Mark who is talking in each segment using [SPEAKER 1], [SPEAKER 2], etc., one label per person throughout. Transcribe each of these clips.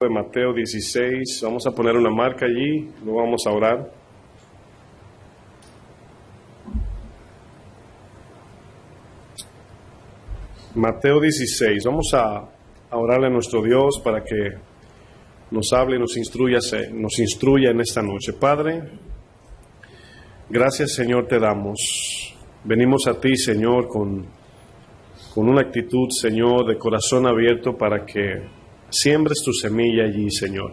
[SPEAKER 1] De Mateo 16, vamos a poner una marca allí, luego vamos a orar. Mateo 16, vamos a orarle a nuestro Dios para que nos hable y nos instruya en esta noche. Padre, gracias Señor te damos. Venimos a ti Señor con una actitud Señor de corazón abierto para que siembres tu semilla allí, Señor.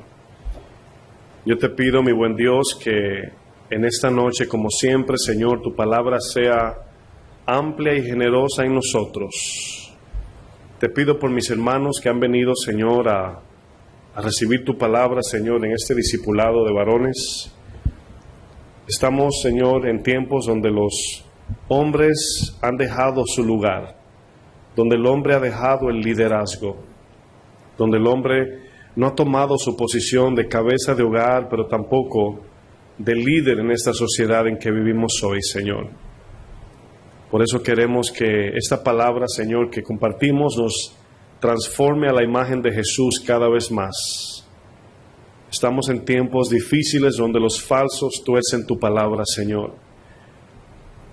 [SPEAKER 1] Yo te pido, mi buen Dios, que en esta noche, como siempre, Señor, tu palabra sea amplia y generosa en nosotros. Te pido por mis hermanos que han venido, Señor, a recibir tu palabra, Señor, en este discipulado de varones. Estamos, Señor, en tiempos donde los hombres han dejado su lugar, donde el hombre ha dejado el liderazgo, donde el hombre no ha tomado su posición de cabeza de hogar, pero tampoco de líder en esta sociedad en que vivimos hoy, Señor. Por eso queremos que esta palabra, Señor, que compartimos nos transforme a la imagen de Jesús cada vez más. Estamos en tiempos difíciles donde los falsos tuercen tu palabra, Señor.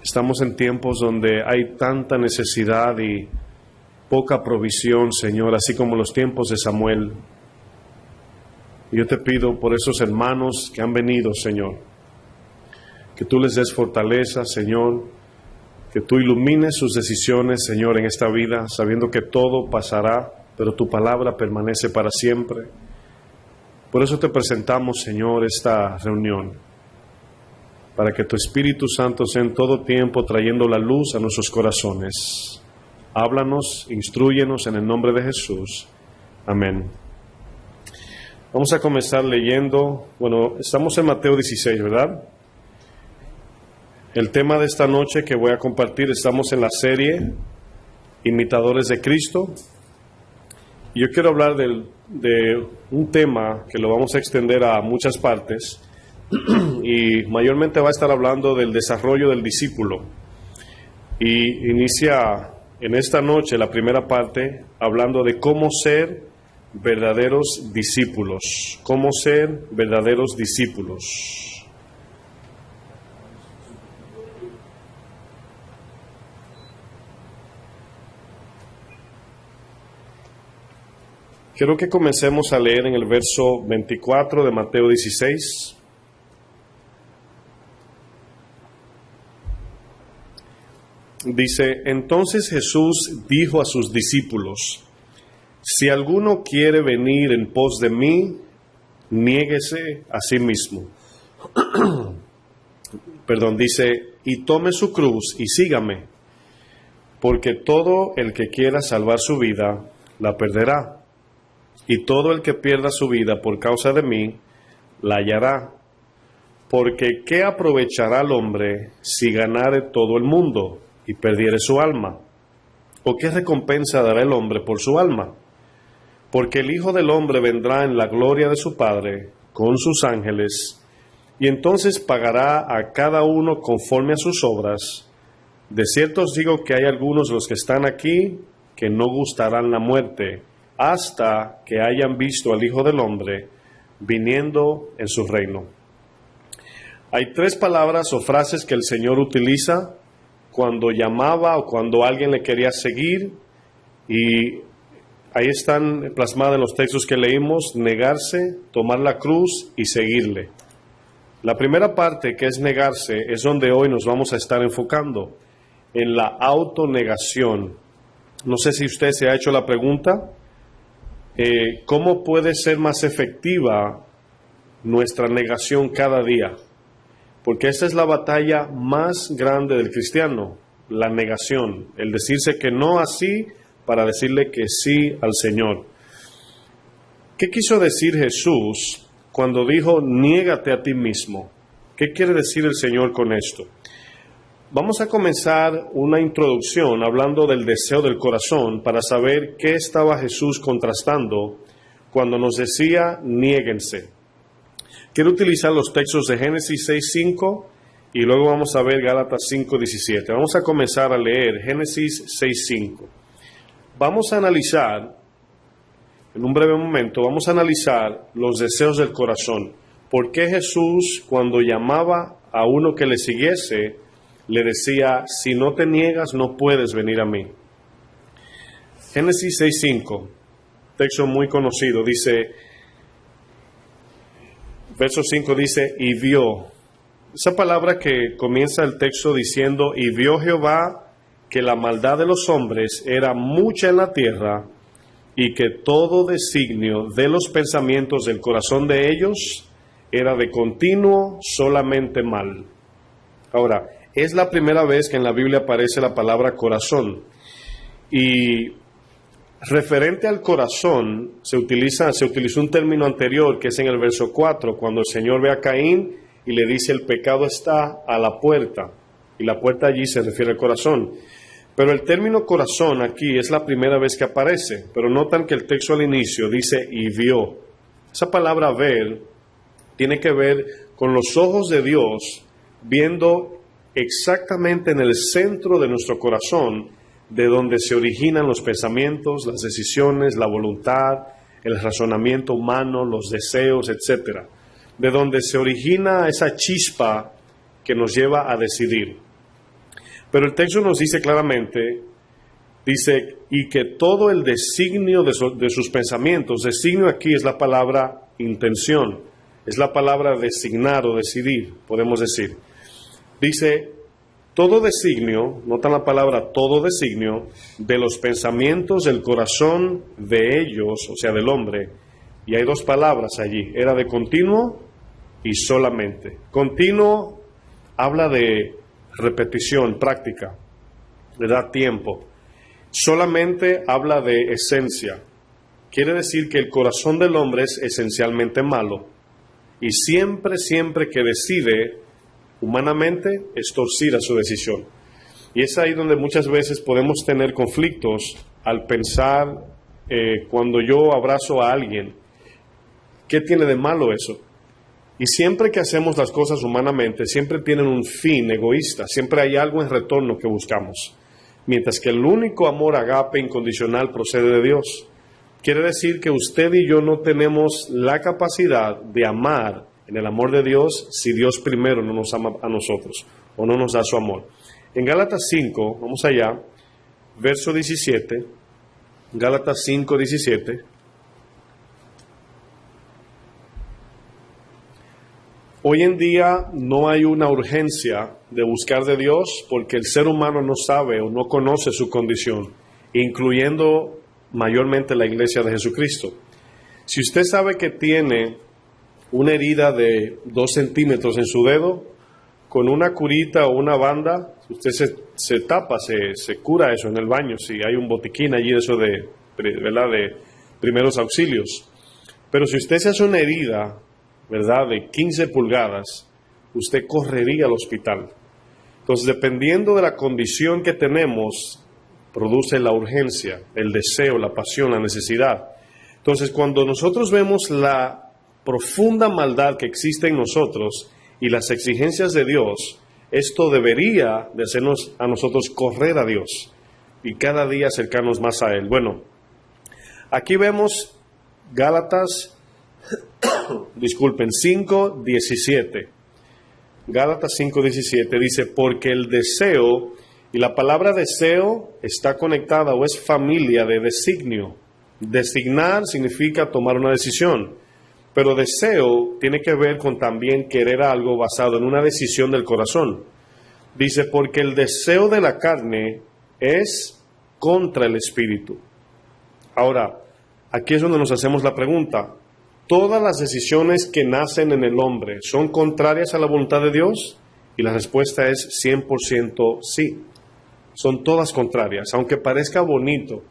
[SPEAKER 1] Estamos en tiempos donde hay tanta necesidad y poca provisión, Señor, así como los tiempos de Samuel. Yo te pido por esos hermanos que han venido, Señor, que tú les des fortaleza, Señor, que tú ilumines sus decisiones, Señor, en esta vida, sabiendo que todo pasará, pero tu palabra permanece para siempre. Por eso te presentamos, Señor, esta reunión, para que tu Espíritu Santo sea en todo tiempo trayendo la luz a nuestros corazones. Háblanos, instrúyenos en el nombre de Jesús. Amén. Vamos a comenzar leyendo, estamos en Mateo 16, ¿verdad? El tema de esta noche que voy a compartir, estamos en la serie Imitadores de Cristo. Y yo quiero hablar de un tema que lo vamos a extender a muchas partes y mayormente va a estar hablando del desarrollo del discípulo. Y inicia en esta noche la primera parte hablando de cómo ser verdaderos discípulos. Cómo ser verdaderos discípulos. Quiero que comencemos a leer en el verso 24 de Mateo 16. Dice, entonces Jesús dijo a sus discípulos, si alguno quiere venir en pos de mí, niéguese a sí mismo. Dice, y tome su cruz y sígame, porque todo el que quiera salvar su vida, la perderá, y todo el que pierda su vida por causa de mí, la hallará. Porque ¿qué aprovechará el hombre si ganare todo el mundo y perdiere su alma? ¿O qué recompensa dará el hombre por su alma? Porque el Hijo del Hombre vendrá en la gloria de su Padre con sus ángeles, y entonces pagará a cada uno conforme a sus obras. De cierto os digo que hay algunos de los que están aquí que no gustarán la muerte, hasta que hayan visto al Hijo del Hombre viniendo en su reino. Hay tres palabras o frases que el Señor utiliza cuando llamaba o cuando alguien le quería seguir, y ahí están plasmadas en los textos que leímos: negarse, tomar la cruz y seguirle. La primera parte, que es negarse, es donde hoy nos vamos a estar enfocando, en la autonegación. No sé si usted se ha hecho la pregunta, ¿cómo puede ser más efectiva nuestra negación cada día? Porque esta es la batalla más grande del cristiano, la negación, el decirse que no así para decirle que sí al Señor. ¿Qué quiso decir Jesús cuando dijo, niégate a ti mismo? ¿Qué quiere decir el Señor con esto? Vamos a comenzar una introducción hablando del deseo del corazón para saber qué estaba Jesús contrastando cuando nos decía, niéguense. Quiero utilizar los textos de Génesis 6:5 y luego vamos a ver Gálatas 5:17. Vamos a comenzar a leer Génesis 6:5. Vamos a analizar en un breve momento, vamos a analizar los deseos del corazón. ¿Por qué Jesús, cuando llamaba a uno que le siguiese, le decía, si no te niegas, no puedes venir a mí? Génesis 6:5, texto muy conocido, dice, verso 5 dice, y vio. Esa palabra que comienza el texto diciendo, y vio Jehová que la maldad de los hombres era mucha en la tierra, y que todo designio de los pensamientos del corazón de ellos era de continuo solamente mal. Ahora, es la primera vez que en la Biblia aparece la palabra corazón. Y referente al corazón, se utilizó un término anterior, que es en el verso 4, cuando el Señor ve a Caín y le dice, el pecado está a la puerta. Y la puerta allí se refiere al corazón. Pero el término corazón aquí es la primera vez que aparece, pero notan que el texto al inicio dice y vio. Esa palabra ver tiene que ver con los ojos de Dios viendo exactamente en el centro de nuestro corazón, de donde se originan los pensamientos, las decisiones, la voluntad, el razonamiento humano, los deseos, etc. De donde se origina esa chispa que nos lleva a decidir. Pero el texto nos dice claramente, dice, y que todo el designio de sus pensamientos, designio aquí es la palabra intención, es la palabra designar o decidir, podemos decir. Dice, todo designio, notan la palabra todo designio, de los pensamientos del corazón de ellos, o sea, del hombre, y hay dos palabras allí, era de continuo y solamente. Continuo habla de repetición, práctica, le da tiempo. Solamente habla de esencia. Quiere decir que el corazón del hombre es esencialmente malo. Y siempre que decide humanamente es torcida su decisión. Y es ahí donde muchas veces podemos tener conflictos al pensar, cuando yo abrazo a alguien, ¿qué tiene de malo eso? Y siempre que hacemos las cosas humanamente, siempre tienen un fin egoísta, siempre hay algo en retorno que buscamos. Mientras que el único amor agape incondicional procede de Dios. Quiere decir que usted y yo no tenemos la capacidad de amar en el amor de Dios si Dios primero no nos ama a nosotros o no nos da su amor. En Gálatas 5, vamos allá, verso 17, Gálatas 5, 17. Hoy en día no hay una urgencia de buscar de Dios porque el ser humano no sabe o no conoce su condición, incluyendo mayormente la iglesia de Jesucristo. Si usted sabe que tiene una herida de 2 centímetros en su dedo, con una curita o una banda, usted se tapa, se cura eso en el baño, si hay un botiquín allí de eso ¿verdad?, de primeros auxilios. Pero si usted se hace una herida, ¿verdad?, de 15 pulgadas, usted correría al hospital. Entonces, dependiendo de la condición que tenemos, produce la urgencia, el deseo, la pasión, la necesidad. Entonces, cuando nosotros vemos la profunda maldad que existe en nosotros y las exigencias de Dios, esto debería de hacernos a nosotros correr a Dios y cada día acercarnos más a Él. Bueno, aquí vemos Gálatas 5:17. Gálatas 5:17 dice, porque el deseo, y la palabra deseo está conectada o es familia de designio. Designar significa tomar una decisión, pero deseo tiene que ver con también querer algo basado en una decisión del corazón. Dice, porque el deseo de la carne es contra el espíritu. Ahora, aquí es donde nos hacemos la pregunta, ¿todas las decisiones que nacen en el hombre son contrarias a la voluntad de Dios? Y la respuesta es 100% sí. Son todas contrarias, aunque parezca bonito.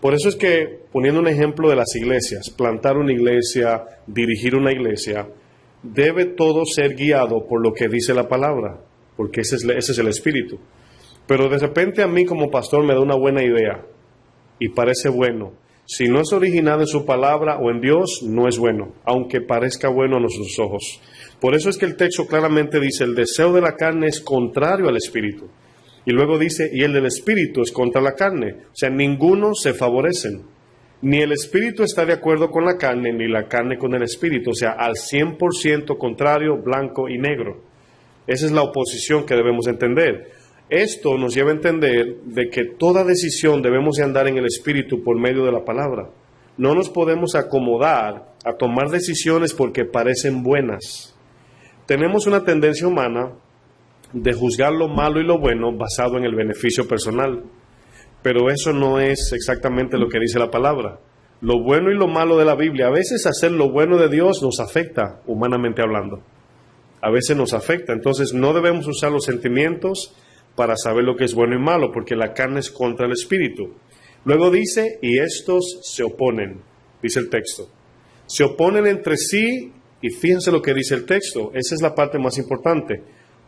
[SPEAKER 1] Por eso es que, poniendo un ejemplo de las iglesias, plantar una iglesia, dirigir una iglesia, debe todo ser guiado por lo que dice la palabra, porque ese es el espíritu. Pero de repente a mí como pastor me da una buena idea y parece bueno. Si no es originado en su palabra o en Dios, no es bueno, aunque parezca bueno a nuestros ojos. Por eso es que el texto claramente dice, el deseo de la carne es contrario al espíritu. Y luego dice, y el del espíritu es contra la carne. O sea, ninguno se favorecen. Ni el espíritu está de acuerdo con la carne, ni la carne con el espíritu. O sea, al 100% contrario, blanco y negro. Esa es la oposición que debemos entender. Esto nos lleva a entender de que toda decisión debemos de andar en el espíritu por medio de la palabra. No nos podemos acomodar a tomar decisiones porque parecen buenas. Tenemos una tendencia humana de juzgar lo malo y lo bueno basado en el beneficio personal. Pero eso no es exactamente lo que dice la palabra. Lo bueno y lo malo de la Biblia, a veces hacer lo bueno de Dios nos afecta, humanamente hablando. A veces nos afecta. Entonces no debemos usar los sentimientos para saber lo que es bueno y malo, porque la carne es contra el espíritu. Luego dice, y estos se oponen, dice el texto. Se oponen entre sí, y fíjense lo que dice el texto, esa es la parte más importante,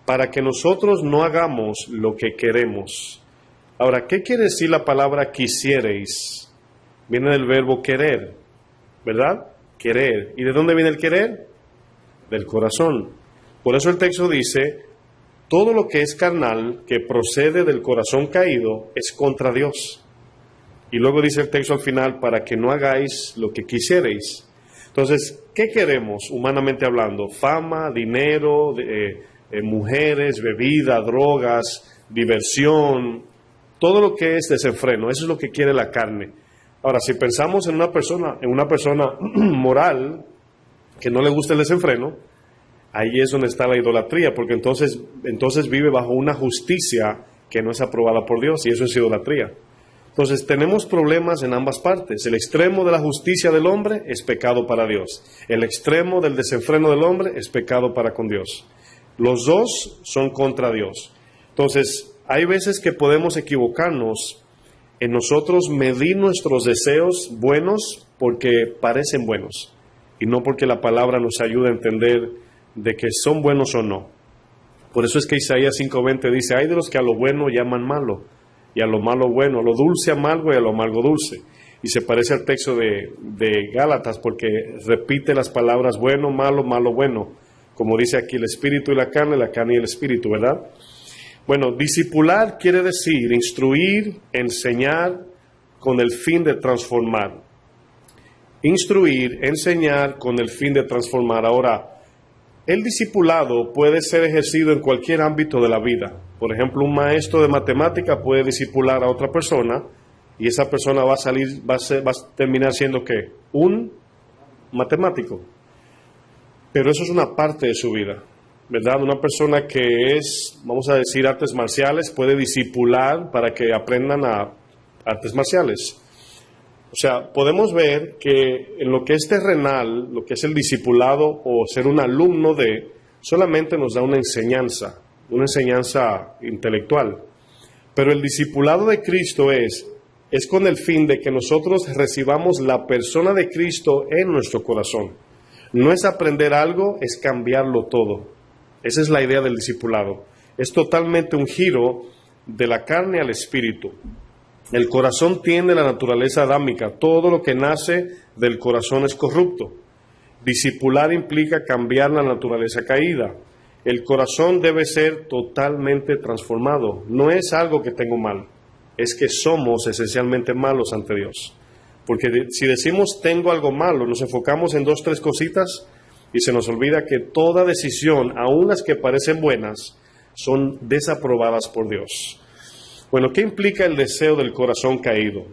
[SPEAKER 1] para que nosotros no hagamos lo que queremos. Ahora, ¿qué quiere decir la palabra quisierais? Viene del verbo querer, ¿verdad? Querer. ¿Y de dónde viene el querer? Del corazón. Por eso el texto dice, todo lo que es carnal, que procede del corazón caído, es contra Dios. Y luego dice el texto al final, para que no hagáis lo que quisierais. Entonces, ¿qué queremos humanamente hablando? Fama, dinero, mujeres, bebida, drogas, diversión, todo lo que es desenfreno. Eso es lo que quiere la carne. Ahora, si pensamos en una persona moral que no le gusta el desenfreno, ahí es donde está la idolatría, porque entonces vive bajo una justicia que no es aprobada por Dios, y eso es idolatría. Entonces tenemos problemas en ambas partes. El extremo de la justicia del hombre es pecado para Dios. El extremo del desenfreno del hombre es pecado para con Dios. Los dos son contra Dios. Entonces, hay veces que podemos equivocarnos en nosotros medir nuestros deseos buenos porque parecen buenos, y no porque la palabra nos ayuda a entender de que son buenos o no. Por eso es que Isaías 5:20 dice, hay de los que a lo bueno llaman malo, y a lo malo bueno, a lo dulce amargo y a lo amargo dulce. Y se parece al texto de Gálatas, porque repite las palabras bueno, malo, malo, bueno. Como dice aquí, el espíritu y la carne y el espíritu, ¿verdad? Bueno, discipular quiere decir instruir, enseñar con el fin de transformar. Instruir, enseñar con el fin de transformar. Ahora, el discipulado puede ser ejercido en cualquier ámbito de la vida. Por ejemplo, un maestro de matemática puede discipular a otra persona y esa persona va a terminar siendo ¿qué? Un matemático. Pero eso es una parte de su vida, ¿verdad? Una persona que es, vamos a decir, artes marciales, puede discipular para que aprendan a artes marciales. O sea, podemos ver que en lo que es terrenal, lo que es el discipulado o ser un alumno de, solamente nos da una enseñanza intelectual. Pero el discipulado de Cristo es con el fin de que nosotros recibamos la persona de Cristo en nuestro corazón. No es aprender algo, es cambiarlo todo. Esa es la idea del discipulado. Es totalmente un giro de la carne al espíritu. El corazón tiene la naturaleza adámica. Todo lo que nace del corazón es corrupto. Discipular implica cambiar la naturaleza caída. El corazón debe ser totalmente transformado. No es algo que tengo mal, es que somos esencialmente malos ante Dios. Porque si decimos tengo algo malo, nos enfocamos en 2, 3 cositas y se nos olvida que toda decisión, aun las que parecen buenas, son desaprobadas por Dios. Bueno, ¿qué implica el deseo del corazón caído?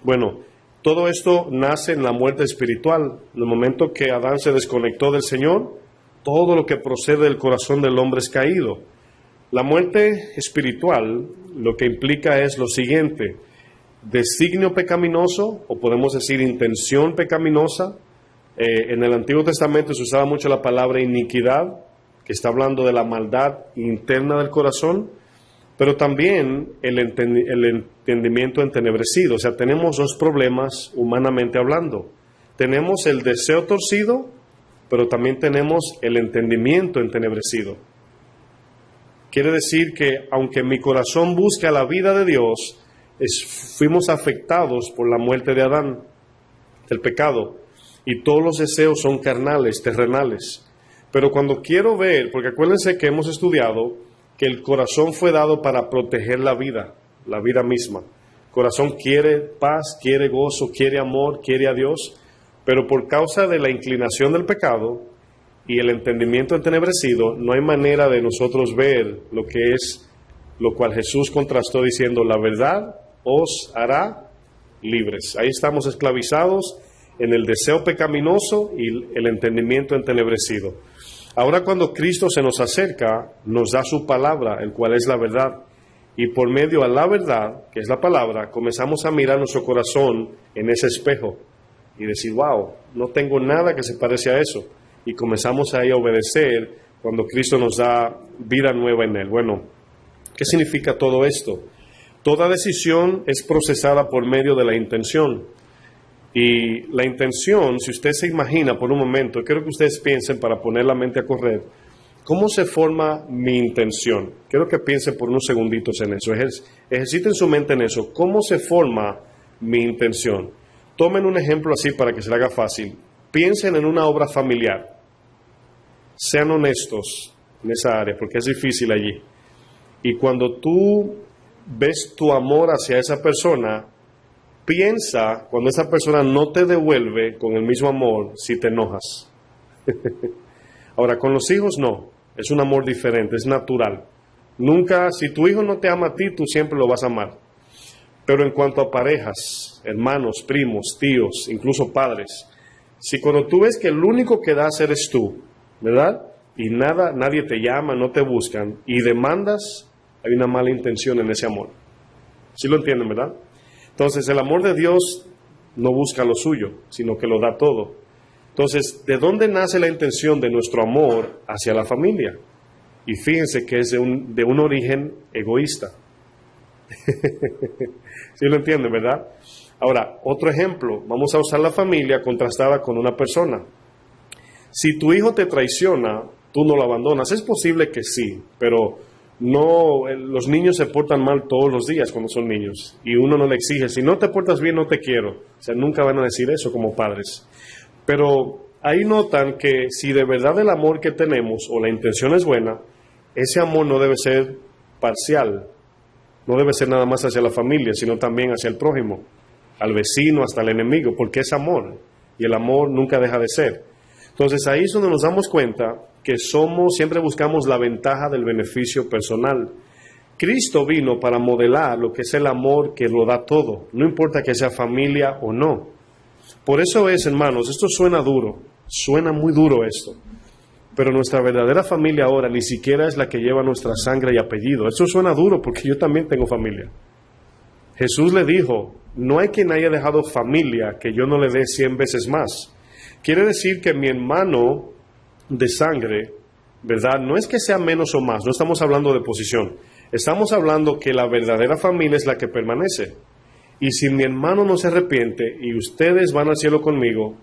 [SPEAKER 1] Bueno, todo esto nace en la muerte espiritual. En el momento que Adán se desconectó del Señor, todo lo que procede del corazón del hombre es caído. La muerte espiritual lo que implica es lo siguiente: designio pecaminoso, o podemos decir intención pecaminosa. En el Antiguo Testamento se usaba mucho la palabra iniquidad, que está hablando de la maldad interna del corazón, pero también el entendimiento entenebrecido. O sea, tenemos 2 problemas humanamente hablando. Tenemos el deseo torcido, pero también tenemos el entendimiento entenebrecido. Quiere decir que aunque mi corazón busca la vida de Dios, fuimos afectados por la muerte de Adán, del pecado, y todos los deseos son carnales, terrenales. Pero cuando quiero ver, porque acuérdense que hemos estudiado que el corazón fue dado para proteger la vida misma. corazón quiere paz, quiere gozo, quiere amor, quiere a Dios, pero por causa de la inclinación del pecado y el entendimiento entenebrecido, no hay manera de nosotros ver lo que es lo cual Jesús contrastó diciendo, la verdad os hará libres. Ahí estamos esclavizados en el deseo pecaminoso y el entendimiento entenebrecido. Ahora cuando Cristo se nos acerca, nos da su palabra, el cual es la verdad. Y por medio a la verdad, que es la palabra, comenzamos a mirar nuestro corazón en ese espejo y decir, wow, no tengo nada que se parece a eso. Y comenzamos ahí a obedecer cuando Cristo nos da vida nueva en Él. Bueno, ¿qué significa todo esto? Toda decisión es procesada por medio de la intención. Y la intención, si usted se imagina por un momento, quiero que ustedes piensen para poner la mente a correr, ¿cómo se forma mi intención? Quiero que piensen por unos segunditos en eso, ejerciten su mente en eso. ¿Cómo se forma mi intención? Tomen un ejemplo así para que se le haga fácil. Piensen en una obra familiar. Sean honestos en esa área, porque es difícil allí. Y cuando tú ves tu amor hacia esa persona, piensa cuando esa persona no te devuelve con el mismo amor si te enojas. Ahora, con los hijos no, es un amor diferente, es natural. Nunca, si tu hijo no te ama a ti, tú siempre lo vas a amar. Pero en cuanto a parejas, hermanos, primos, tíos, incluso padres, si cuando tú ves que el único que das eres tú, ¿verdad? Y nadie te llama, no te buscan, y demandas, hay una mala intención en ese amor. ¿Sí lo entienden, verdad? Entonces, el amor de Dios no busca lo suyo, sino que lo da todo. Entonces, ¿de dónde nace la intención de nuestro amor hacia la familia? Y fíjense que es de un origen egoísta. ¿Sí lo entienden, verdad? Ahora, otro ejemplo, vamos a usar la familia contrastada con una persona. Si tu hijo te traiciona, tú no lo abandonas. Es posible que sí, pero no, los niños se portan mal todos los días cuando son niños. Y uno no le exige, si no te portas bien, no te quiero. O sea, nunca van a decir eso como padres. Pero ahí notan que si de verdad el amor que tenemos o la intención es buena, ese amor no debe ser parcial. No debe ser nada más hacia la familia, sino también hacia el prójimo, al vecino, hasta el enemigo, porque es amor. Y el amor nunca deja de ser. Entonces ahí es donde nos damos cuenta que siempre buscamos la ventaja del beneficio personal. Cristo vino para modelar lo que es el amor que lo da todo, no importa que sea familia o no. Por eso es, hermanos, esto suena duro, suena muy duro esto, pero nuestra verdadera familia ahora ni siquiera es la que lleva nuestra sangre y apellido. Esto suena duro porque yo también tengo familia. Jesús le dijo, no hay quien haya dejado familia que yo no le dé 100 veces más. Quiere decir que mi hermano de sangre, ¿verdad? No es que sea menos o más, no estamos hablando de posición. Estamos hablando que la verdadera familia es la que permanece. Y si mi hermano no se arrepiente y ustedes van al cielo conmigo,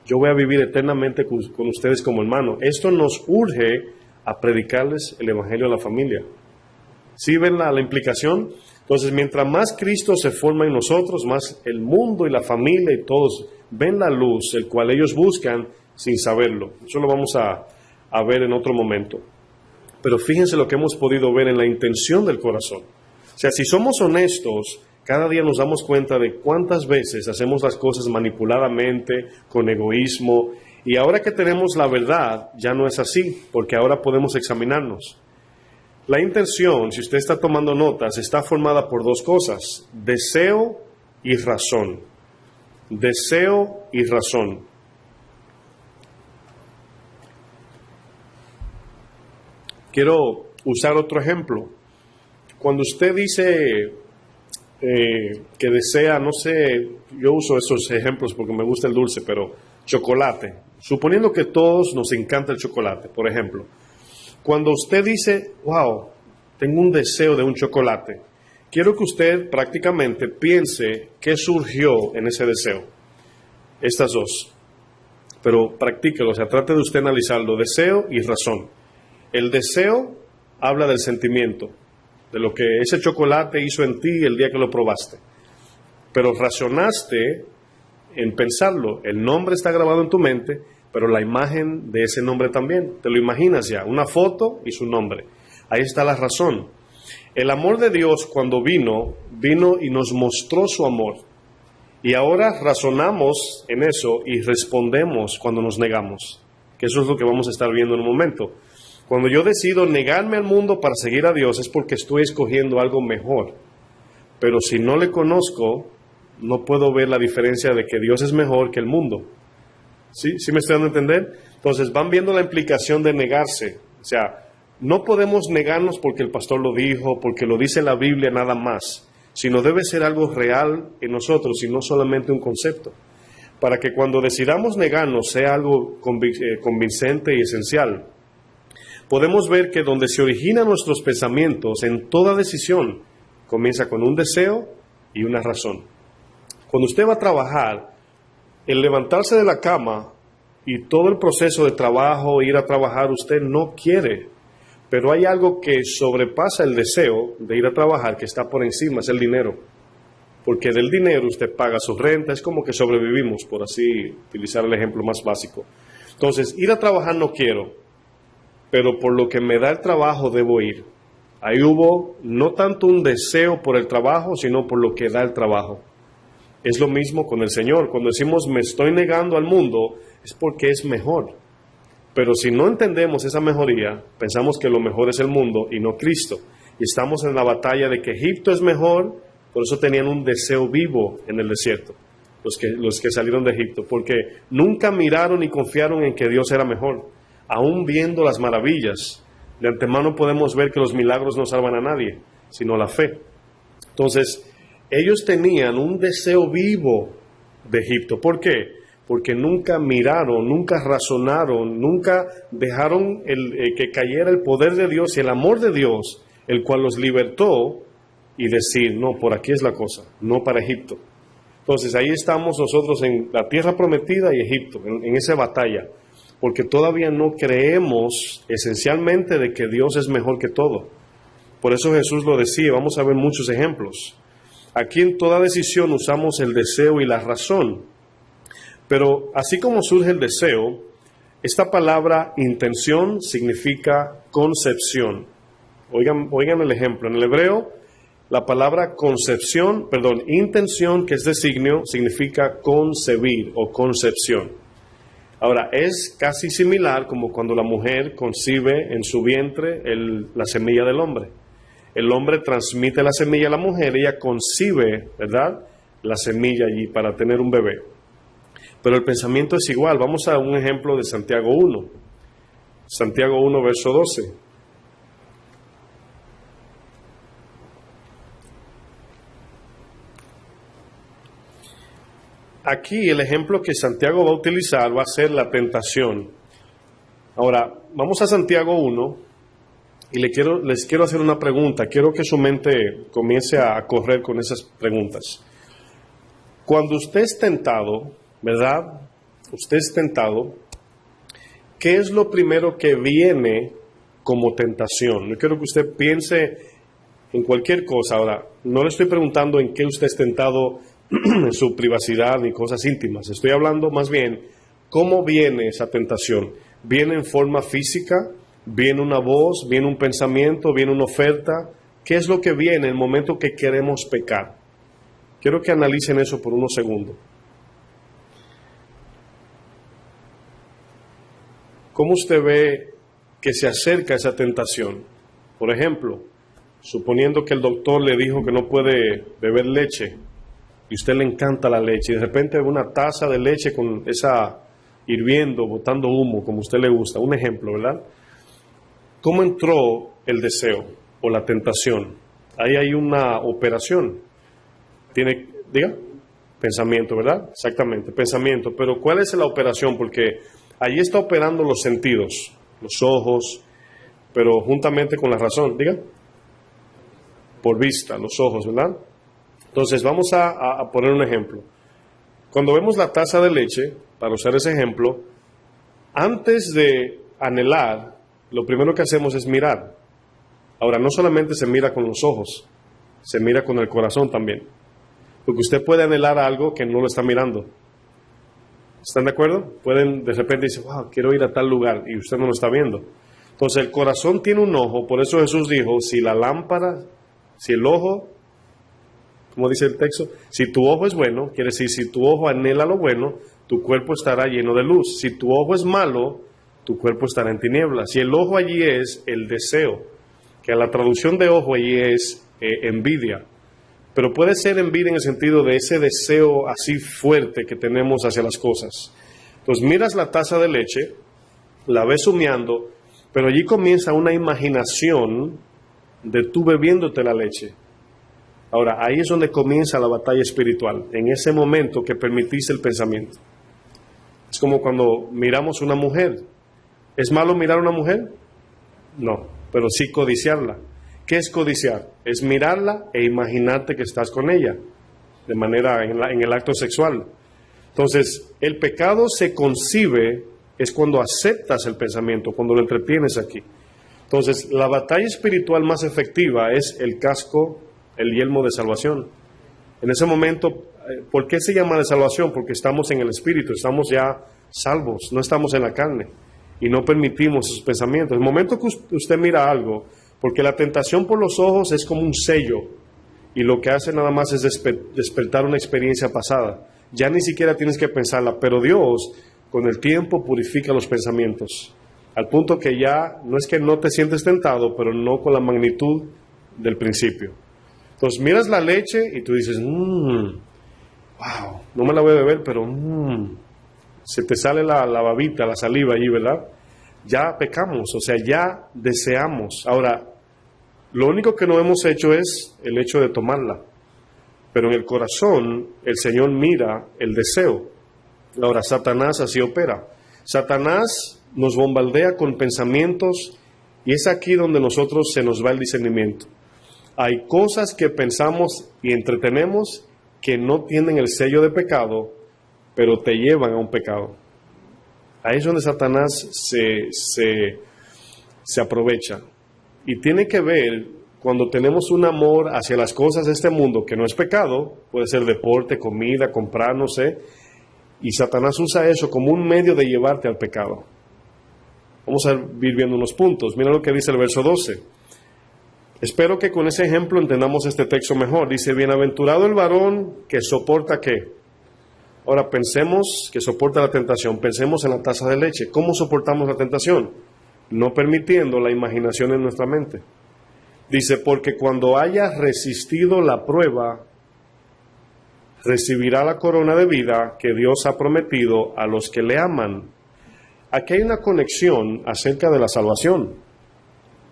[SPEAKER 1] yo voy a vivir eternamente con ustedes como hermano. Esto nos urge a predicarles el evangelio a la familia. ¿Sí ven la implicación? Entonces, mientras más Cristo se forma en nosotros, más el mundo y la familia y todos ven la luz, el cual ellos buscan sin saberlo. Eso lo vamos a ver en otro momento. Pero fíjense lo que hemos podido ver en la intención del corazón. O sea, si somos honestos, cada día nos damos cuenta de cuántas veces hacemos las cosas manipuladamente, con egoísmo. Y ahora que tenemos la verdad, ya no es así, porque ahora podemos examinarnos. La intención, si usted está tomando notas, está formada por dos cosas: deseo y razón. Deseo y razón. Quiero usar otro ejemplo. Cuando usted dice que desea, no sé, yo uso esos ejemplos porque me gusta el dulce, pero chocolate. Suponiendo que todos nos encanta el chocolate, por ejemplo. Cuando usted dice, wow, tengo un deseo de un chocolate, quiero que usted prácticamente piense qué surgió en ese deseo. Estas dos. Pero practíquelo, o sea, trate de usted analizarlo, deseo y razón. El deseo habla del sentimiento, de lo que ese chocolate hizo en ti el día que lo probaste. Pero razonaste en pensarlo. El nombre está grabado en tu mente, pero la imagen de ese nombre también. Te lo imaginas ya, una foto y su nombre. Ahí está la razón. El amor de Dios cuando vino y nos mostró su amor. Y ahora razonamos en eso y respondemos cuando nos negamos. Que eso es lo que vamos a estar viendo en un momento. Cuando yo decido negarme al mundo para seguir a Dios es porque estoy escogiendo algo mejor. Pero si no le conozco, no puedo ver la diferencia de que Dios es mejor que el mundo. ¿Sí? ¿Sí me estoy dando a entender? Entonces van viendo la implicación de negarse. O sea, no podemos negarnos porque el pastor lo dijo, porque lo dice la Biblia nada más, sino debe ser algo real en nosotros y no solamente un concepto. Para que cuando decidamos negarnos sea algo convincente y esencial. Podemos ver que donde se originan nuestros pensamientos, en toda decisión, comienza con un deseo y una razón. Cuando usted va a trabajar, el levantarse de la cama y todo el proceso de trabajo, ir a trabajar, usted no quiere. Pero hay algo que sobrepasa el deseo de ir a trabajar, que está por encima, es el dinero. Porque del dinero usted paga su renta, es como que sobrevivimos, por así utilizar el ejemplo más básico. Entonces, ir a trabajar no quiero, pero por lo que me da el trabajo debo ir. Ahí hubo no tanto un deseo por el trabajo, sino por lo que da el trabajo. Es lo mismo con el Señor. Cuando decimos me estoy negando al mundo, es porque es mejor. Pero si no entendemos esa mejoría, pensamos que lo mejor es el mundo y no Cristo. Y estamos en la batalla de que Egipto es mejor, por eso tenían un deseo vivo en el desierto, los que salieron de Egipto, porque nunca miraron y confiaron en que Dios era mejor. Aún viendo las maravillas, de antemano podemos ver que los milagros no salvan a nadie, sino la fe. Entonces, ellos tenían un deseo vivo de Egipto. ¿Por qué? Porque nunca miraron, nunca razonaron, nunca dejaron que cayera el poder de Dios y el amor de Dios, el cual los libertó, y decir, no, por aquí es la cosa, no para Egipto. Entonces ahí estamos nosotros en la tierra prometida y Egipto, en esa batalla, porque todavía no creemos esencialmente de que Dios es mejor que todo. Por eso Jesús lo decía, vamos a ver muchos ejemplos. Aquí en toda decisión usamos el deseo y la razón. Pero así como surge el deseo, esta palabra intención significa concepción. Oigan el ejemplo. En el hebreo, la palabra intención, que es designio, significa concebir o concepción. Ahora, es casi similar como cuando la mujer concibe en su vientre la semilla del hombre. El hombre transmite la semilla a la mujer, ella concibe, ¿verdad?, la semilla allí para tener un bebé. Pero el pensamiento es igual. Vamos a un ejemplo de Santiago 1. Santiago 1, verso 12. Aquí el ejemplo que Santiago va a utilizar va a ser la tentación. Ahora, vamos a Santiago 1 y les quiero hacer una pregunta. Quiero que su mente comience a correr con esas preguntas. Cuando usted es tentado, ¿verdad? Usted es tentado, ¿qué es lo primero que viene como tentación? Yo quiero que usted piense en cualquier cosa. Ahora, no le estoy preguntando en qué usted es tentado en su privacidad ni cosas íntimas. Estoy hablando más bien cómo viene esa tentación. ¿Viene en forma física? ¿Viene una voz? ¿Viene un pensamiento? ¿Viene una oferta? ¿Qué es lo que viene en el momento que queremos pecar? Quiero que analicen eso por unos segundos. ¿Cómo usted ve que se acerca esa tentación? Por ejemplo, suponiendo que el doctor le dijo que no puede beber leche y a usted le encanta la leche y de repente ve una taza de leche con esa hirviendo, botando humo, como a usted le gusta. Un ejemplo, ¿verdad? ¿Cómo entró el deseo o la tentación? Ahí hay una operación. Diga, pensamiento, ¿verdad? Exactamente, pensamiento. Pero ¿cuál es la operación? Porque allí está operando los sentidos, los ojos, pero juntamente con la razón, diga, por vista, los ojos, ¿verdad? Entonces vamos a poner un ejemplo. Cuando vemos la taza de leche, para usar ese ejemplo, antes de anhelar, lo primero que hacemos es mirar. Ahora, no solamente se mira con los ojos, se mira con el corazón también. Porque usted puede anhelar algo que no lo está mirando. ¿Están de acuerdo? Pueden de repente decir, wow, quiero ir a tal lugar y usted no lo está viendo. Entonces el corazón tiene un ojo, por eso Jesús dijo, si la lámpara, si el ojo, como dice el texto, si tu ojo es bueno, quiere decir, si tu ojo anhela lo bueno, tu cuerpo estará lleno de luz. Si tu ojo es malo, tu cuerpo estará en tinieblas. Si el ojo allí es el deseo, que la traducción de ojo allí es envidia, pero puede ser envidia en el sentido de ese deseo así fuerte que tenemos hacia las cosas. Entonces miras la taza de leche, la ves humeando, pero allí comienza una imaginación de tú bebiéndote la leche. Ahora, ahí es donde comienza la batalla espiritual, en ese momento que permitiste el pensamiento. Es como cuando miramos una mujer. ¿Es malo mirar a una mujer? No, pero sí codiciarla. ¿Qué es codiciar? Es mirarla e imaginarte que estás con ella, de manera en el acto sexual. Entonces, el pecado se concibe, es cuando aceptas el pensamiento, cuando lo entretienes aquí. Entonces, la batalla espiritual más efectiva es el casco, el yelmo de salvación. En ese momento, ¿por qué se llama de salvación? Porque estamos en el Espíritu, estamos ya salvos, no estamos en la carne y no permitimos esos pensamientos. El momento que usted mira algo, porque la tentación por los ojos es como un sello y lo que hace nada más es despertar una experiencia pasada. Ya ni siquiera tienes que pensarla, pero Dios con el tiempo purifica los pensamientos, al punto que ya no es que no te sientes tentado, pero no con la magnitud del principio. Entonces miras la leche y tú dices, wow, no me la voy a beber, pero se te sale la babita, la saliva allí, ¿verdad? Ya pecamos, o sea, ya deseamos. Ahora, lo único que no hemos hecho es el hecho de tomarla, pero en el corazón el Señor mira el deseo. Ahora, Satanás así opera. Satanás nos bombardea con pensamientos y es aquí donde nosotros se nos va el discernimiento. Hay cosas que pensamos y entretenemos que no tienen el sello de pecado, pero te llevan a un pecado. Ahí es donde Satanás se aprovecha. Y tiene que ver cuando tenemos un amor hacia las cosas de este mundo, que no es pecado, puede ser deporte, comida, comprar, no sé, y Satanás usa eso como un medio de llevarte al pecado. Vamos a ir viendo unos puntos. Mira lo que dice el verso 12. Espero que con ese ejemplo entendamos este texto mejor. Dice, bienaventurado el varón que soporta ¿qué? Ahora pensemos que soporta la tentación. Pensemos en la taza de leche. ¿Cómo soportamos la tentación? No permitiendo la imaginación en nuestra mente. Dice, porque cuando haya resistido la prueba, recibirá la corona de vida que Dios ha prometido a los que le aman. Aquí hay una conexión acerca de la salvación,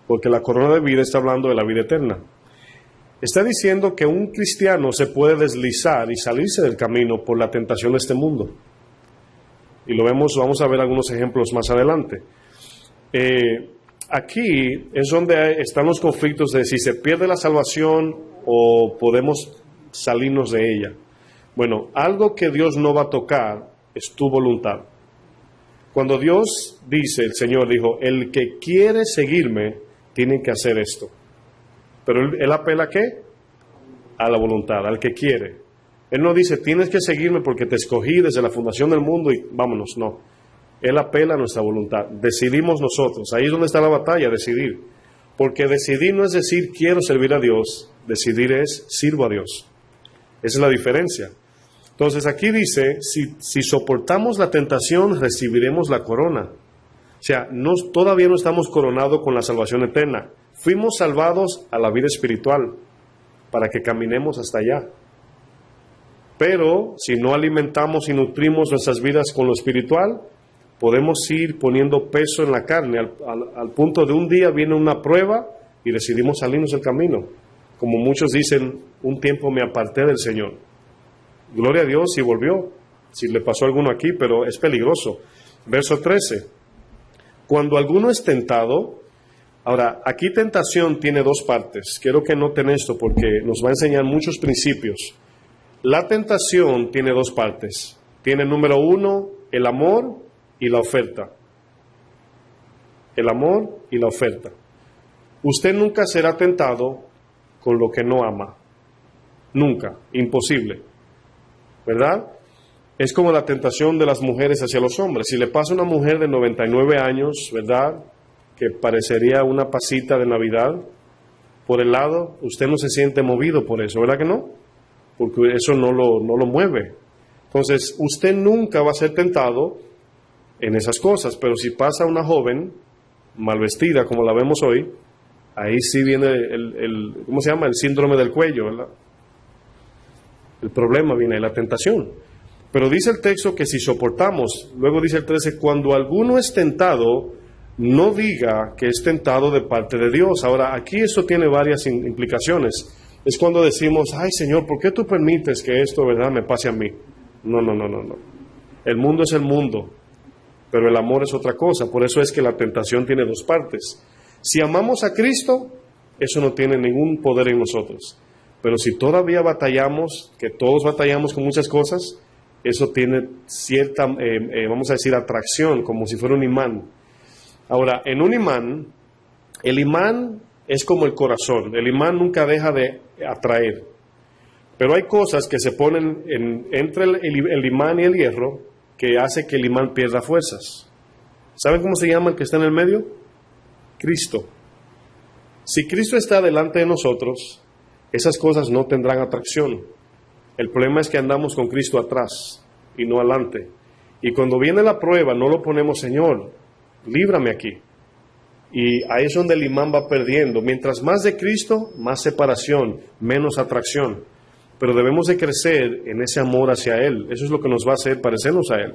[SPEAKER 1] porque la corona de vida está hablando de la vida eterna. Está diciendo que un cristiano se puede deslizar y salirse del camino por la tentación de este mundo. Y lo vemos, vamos a ver algunos ejemplos más adelante. Aquí es donde están los conflictos de si se pierde la salvación o podemos salirnos de ella. Bueno, algo que Dios no va a tocar es tu voluntad. Cuando Dios dice, el Señor dijo, el que quiere seguirme tiene que hacer esto. Pero él apela ¿a qué? A la voluntad, al que quiere. Él no dice, tienes que seguirme porque te escogí desde la fundación del mundo y vámonos, no. Él apela a nuestra voluntad. Decidimos nosotros. Ahí es donde está la batalla, decidir. Porque decidir no es decir quiero servir a Dios. Decidir es sirvo a Dios. Esa es la diferencia. Entonces aquí dice, si soportamos la tentación, recibiremos la corona. O sea, todavía no estamos coronados con la salvación eterna. Fuimos salvados a la vida espiritual para que caminemos hasta allá. Pero si no alimentamos y nutrimos nuestras vidas con lo espiritual, podemos ir poniendo peso en la carne al punto de un día viene una prueba y decidimos salirnos del camino. Como muchos dicen, un tiempo me aparté del Señor. Gloria a Dios si volvió, si le pasó a alguno aquí, pero es peligroso. Verso 13. Cuando alguno es tentado, ahora aquí tentación tiene dos partes. Quiero que noten esto porque nos va a enseñar muchos principios. La tentación tiene dos partes. Tiene número uno, el amor y la oferta. El amor y la oferta. Usted nunca será tentado con lo que no ama. Nunca. Imposible. ¿Verdad? Es como la tentación de las mujeres hacia los hombres. Si le pasa a una mujer de 99 años, ¿verdad? que parecería una pasita de Navidad por el lado, usted no se siente movido por eso, ¿verdad que no? Porque eso no lo mueve. Entonces, usted nunca va a ser tentado en esas cosas, pero si pasa una joven mal vestida, como la vemos hoy, ahí sí viene ¿cómo se llama? El síndrome del cuello, ¿verdad? El problema viene, la tentación. Pero dice el texto que si soportamos, luego dice el 13, cuando alguno es tentado, no diga que es tentado de parte de Dios. Ahora, aquí esto tiene varias implicaciones. Es cuando decimos, ay Señor, ¿por qué tú permites que esto, verdad, me pase a mí? No. El mundo es el mundo, pero el amor es otra cosa. Por eso es que la tentación tiene dos partes. Si amamos a Cristo, eso no tiene ningún poder en nosotros. Pero si todavía batallamos, que todos batallamos con muchas cosas, eso tiene cierta, vamos a decir, atracción, como si fuera un imán. Ahora, en un imán, el imán es como el corazón. El imán nunca deja de atraer. Pero hay cosas que se ponen entre el imán y el hierro que hace que el imán pierda fuerzas. ¿Saben cómo se llama el que está en el medio? Cristo. Si Cristo está delante de nosotros, esas cosas no tendrán atracción. El problema es que andamos con Cristo atrás y no adelante. Y cuando viene la prueba, no lo ponemos, Señor, líbrame aquí. Y ahí es donde el imán va perdiendo. Mientras más de Cristo, más separación, menos atracción. Pero debemos de crecer en ese amor hacia Él. Eso es lo que nos va a hacer parecernos a Él.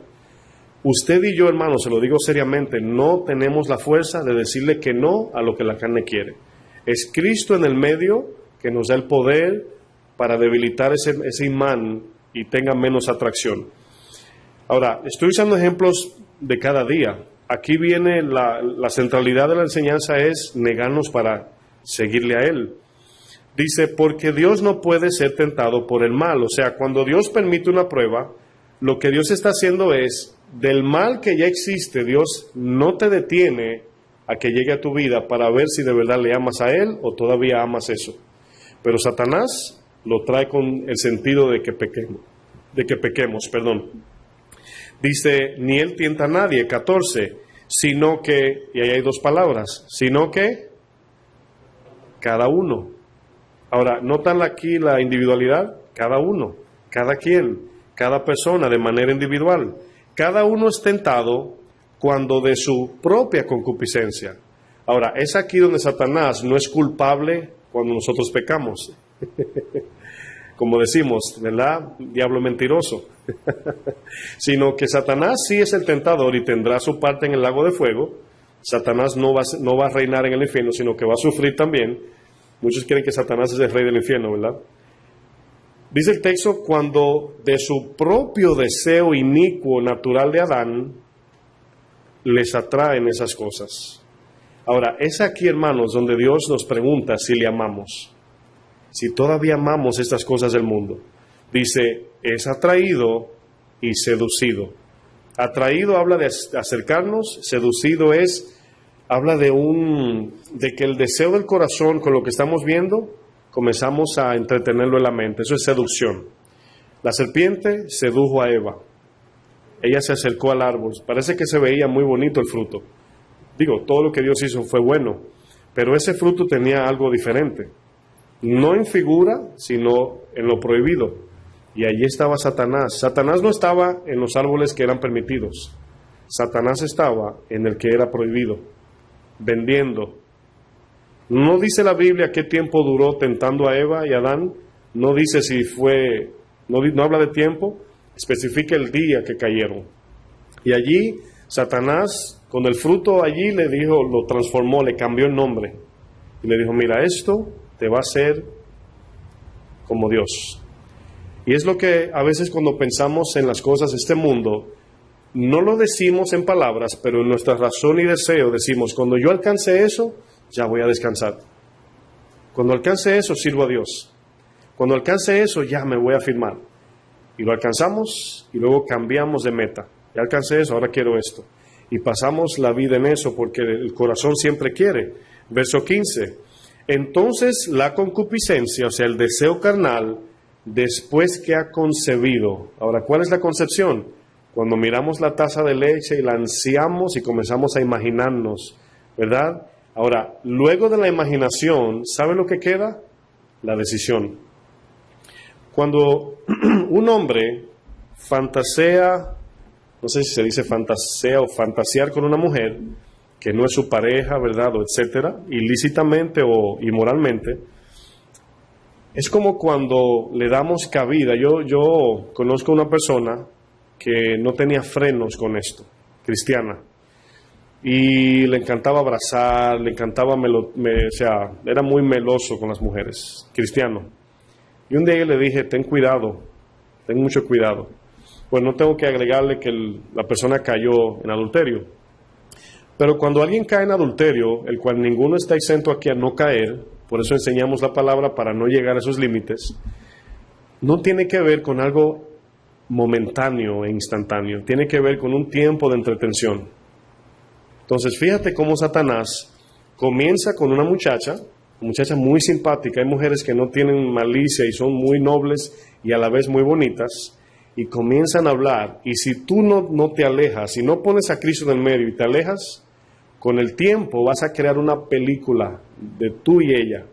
[SPEAKER 1] Usted y yo, hermanos, se lo digo seriamente, no tenemos la fuerza de decirle que no a lo que la carne quiere. Es Cristo en el medio que nos da el poder para debilitar ese imán y tenga menos atracción. Ahora, estoy usando ejemplos de cada día. Aquí viene la centralidad de la enseñanza es negarnos para seguirle a Él. Dice, porque Dios no puede ser tentado por el mal. O sea, cuando Dios permite una prueba, lo que Dios está haciendo es, del mal que ya existe, Dios no te detiene a que llegue a tu vida para ver si de verdad le amas a Él o todavía amas eso. Pero Satanás lo trae con el sentido de que pequemos. Dice, ni Él tienta a nadie, 14, sino que, y ahí hay dos palabras, sino que cada uno. Ahora, ¿notan aquí la individualidad? Cada uno, cada quien, cada persona de manera individual. Cada uno es tentado cuando de su propia concupiscencia. Ahora, es aquí donde Satanás no es culpable cuando nosotros pecamos. Como decimos, ¿verdad? Diablo mentiroso. Sino que Satanás sí es el tentador y tendrá su parte en el lago de fuego. Satanás no va a reinar en el infierno, sino que va a sufrir también. Muchos creen que Satanás es el rey del infierno, ¿verdad? Dice el texto, cuando de su propio deseo inicuo natural de Adán, les atraen esas cosas. Ahora, es aquí, hermanos, donde Dios nos pregunta si le amamos. Si todavía amamos estas cosas del mundo. Dice, es atraído y seducido. Atraído habla de acercarnos, seducido habla de que el deseo del corazón con lo que estamos viendo, comenzamos a entretenerlo en la mente. Eso es seducción. La serpiente sedujo a Eva. Ella se acercó al árbol. Parece que se veía muy bonito el fruto. Digo, todo lo que Dios hizo fue bueno, pero ese fruto tenía algo diferente. No en figura, sino en lo prohibido. Y allí estaba Satanás. Satanás no estaba en los árboles que eran permitidos. Satanás estaba en el que era prohibido, vendiendo. No dice la Biblia qué tiempo duró tentando a Eva y a Adán. No dice si fue, no habla de tiempo, especifica el día que cayeron. Y allí Satanás, con el fruto allí, le dijo, lo transformó, le cambió el nombre. Y le dijo, mira, esto te va a hacer como Dios. Y es lo que a veces cuando pensamos en las cosas de este mundo, no lo decimos en palabras, pero en nuestra razón y deseo decimos, cuando yo alcance eso, ya voy a descansar. Cuando alcance eso, sirvo a Dios. Cuando alcance eso, ya me voy a firmar. Y lo alcanzamos y luego cambiamos de meta. Ya alcancé eso, ahora quiero esto. Y pasamos la vida en eso porque el corazón siempre quiere. Verso 15. Entonces la concupiscencia, o sea, el deseo carnal, después que ha concebido. Ahora, ¿cuál es la concepción? Cuando miramos la taza de leche y la ansiamos y comenzamos a imaginarnos ¿verdad? Ahora, luego de la imaginación, ¿sabe lo que queda? La decisión. Cuando un hombre fantasea, no sé si se dice fantasea o fantasear con una mujer que no es su pareja, ¿verdad? O etcétera, ilícitamente o inmoralmente, es como cuando le damos cabida. Yo conozco una persona que no tenía frenos con esto, cristiana, y le encantaba abrazar, le encantaba, o sea, era muy meloso con las mujeres, cristiano. Y un día yo le dije, ten cuidado, ten mucho cuidado. Pues no tengo que agregarle que la persona cayó en adulterio. Pero cuando alguien cae en adulterio, el cual ninguno está exento aquí a no caer, por eso enseñamos la palabra para no llegar a esos límites, no tiene que ver con algo momentáneo e instantáneo, tiene que ver con un tiempo de entretención. Entonces fíjate cómo Satanás comienza con una muchacha muy simpática. Hay mujeres que no tienen malicia y son muy nobles y a la vez muy bonitas, y comienzan a hablar, y si tú no te alejas, si no pones a Cristo en el medio y te alejas, con el tiempo vas a crear una película de tú y ella.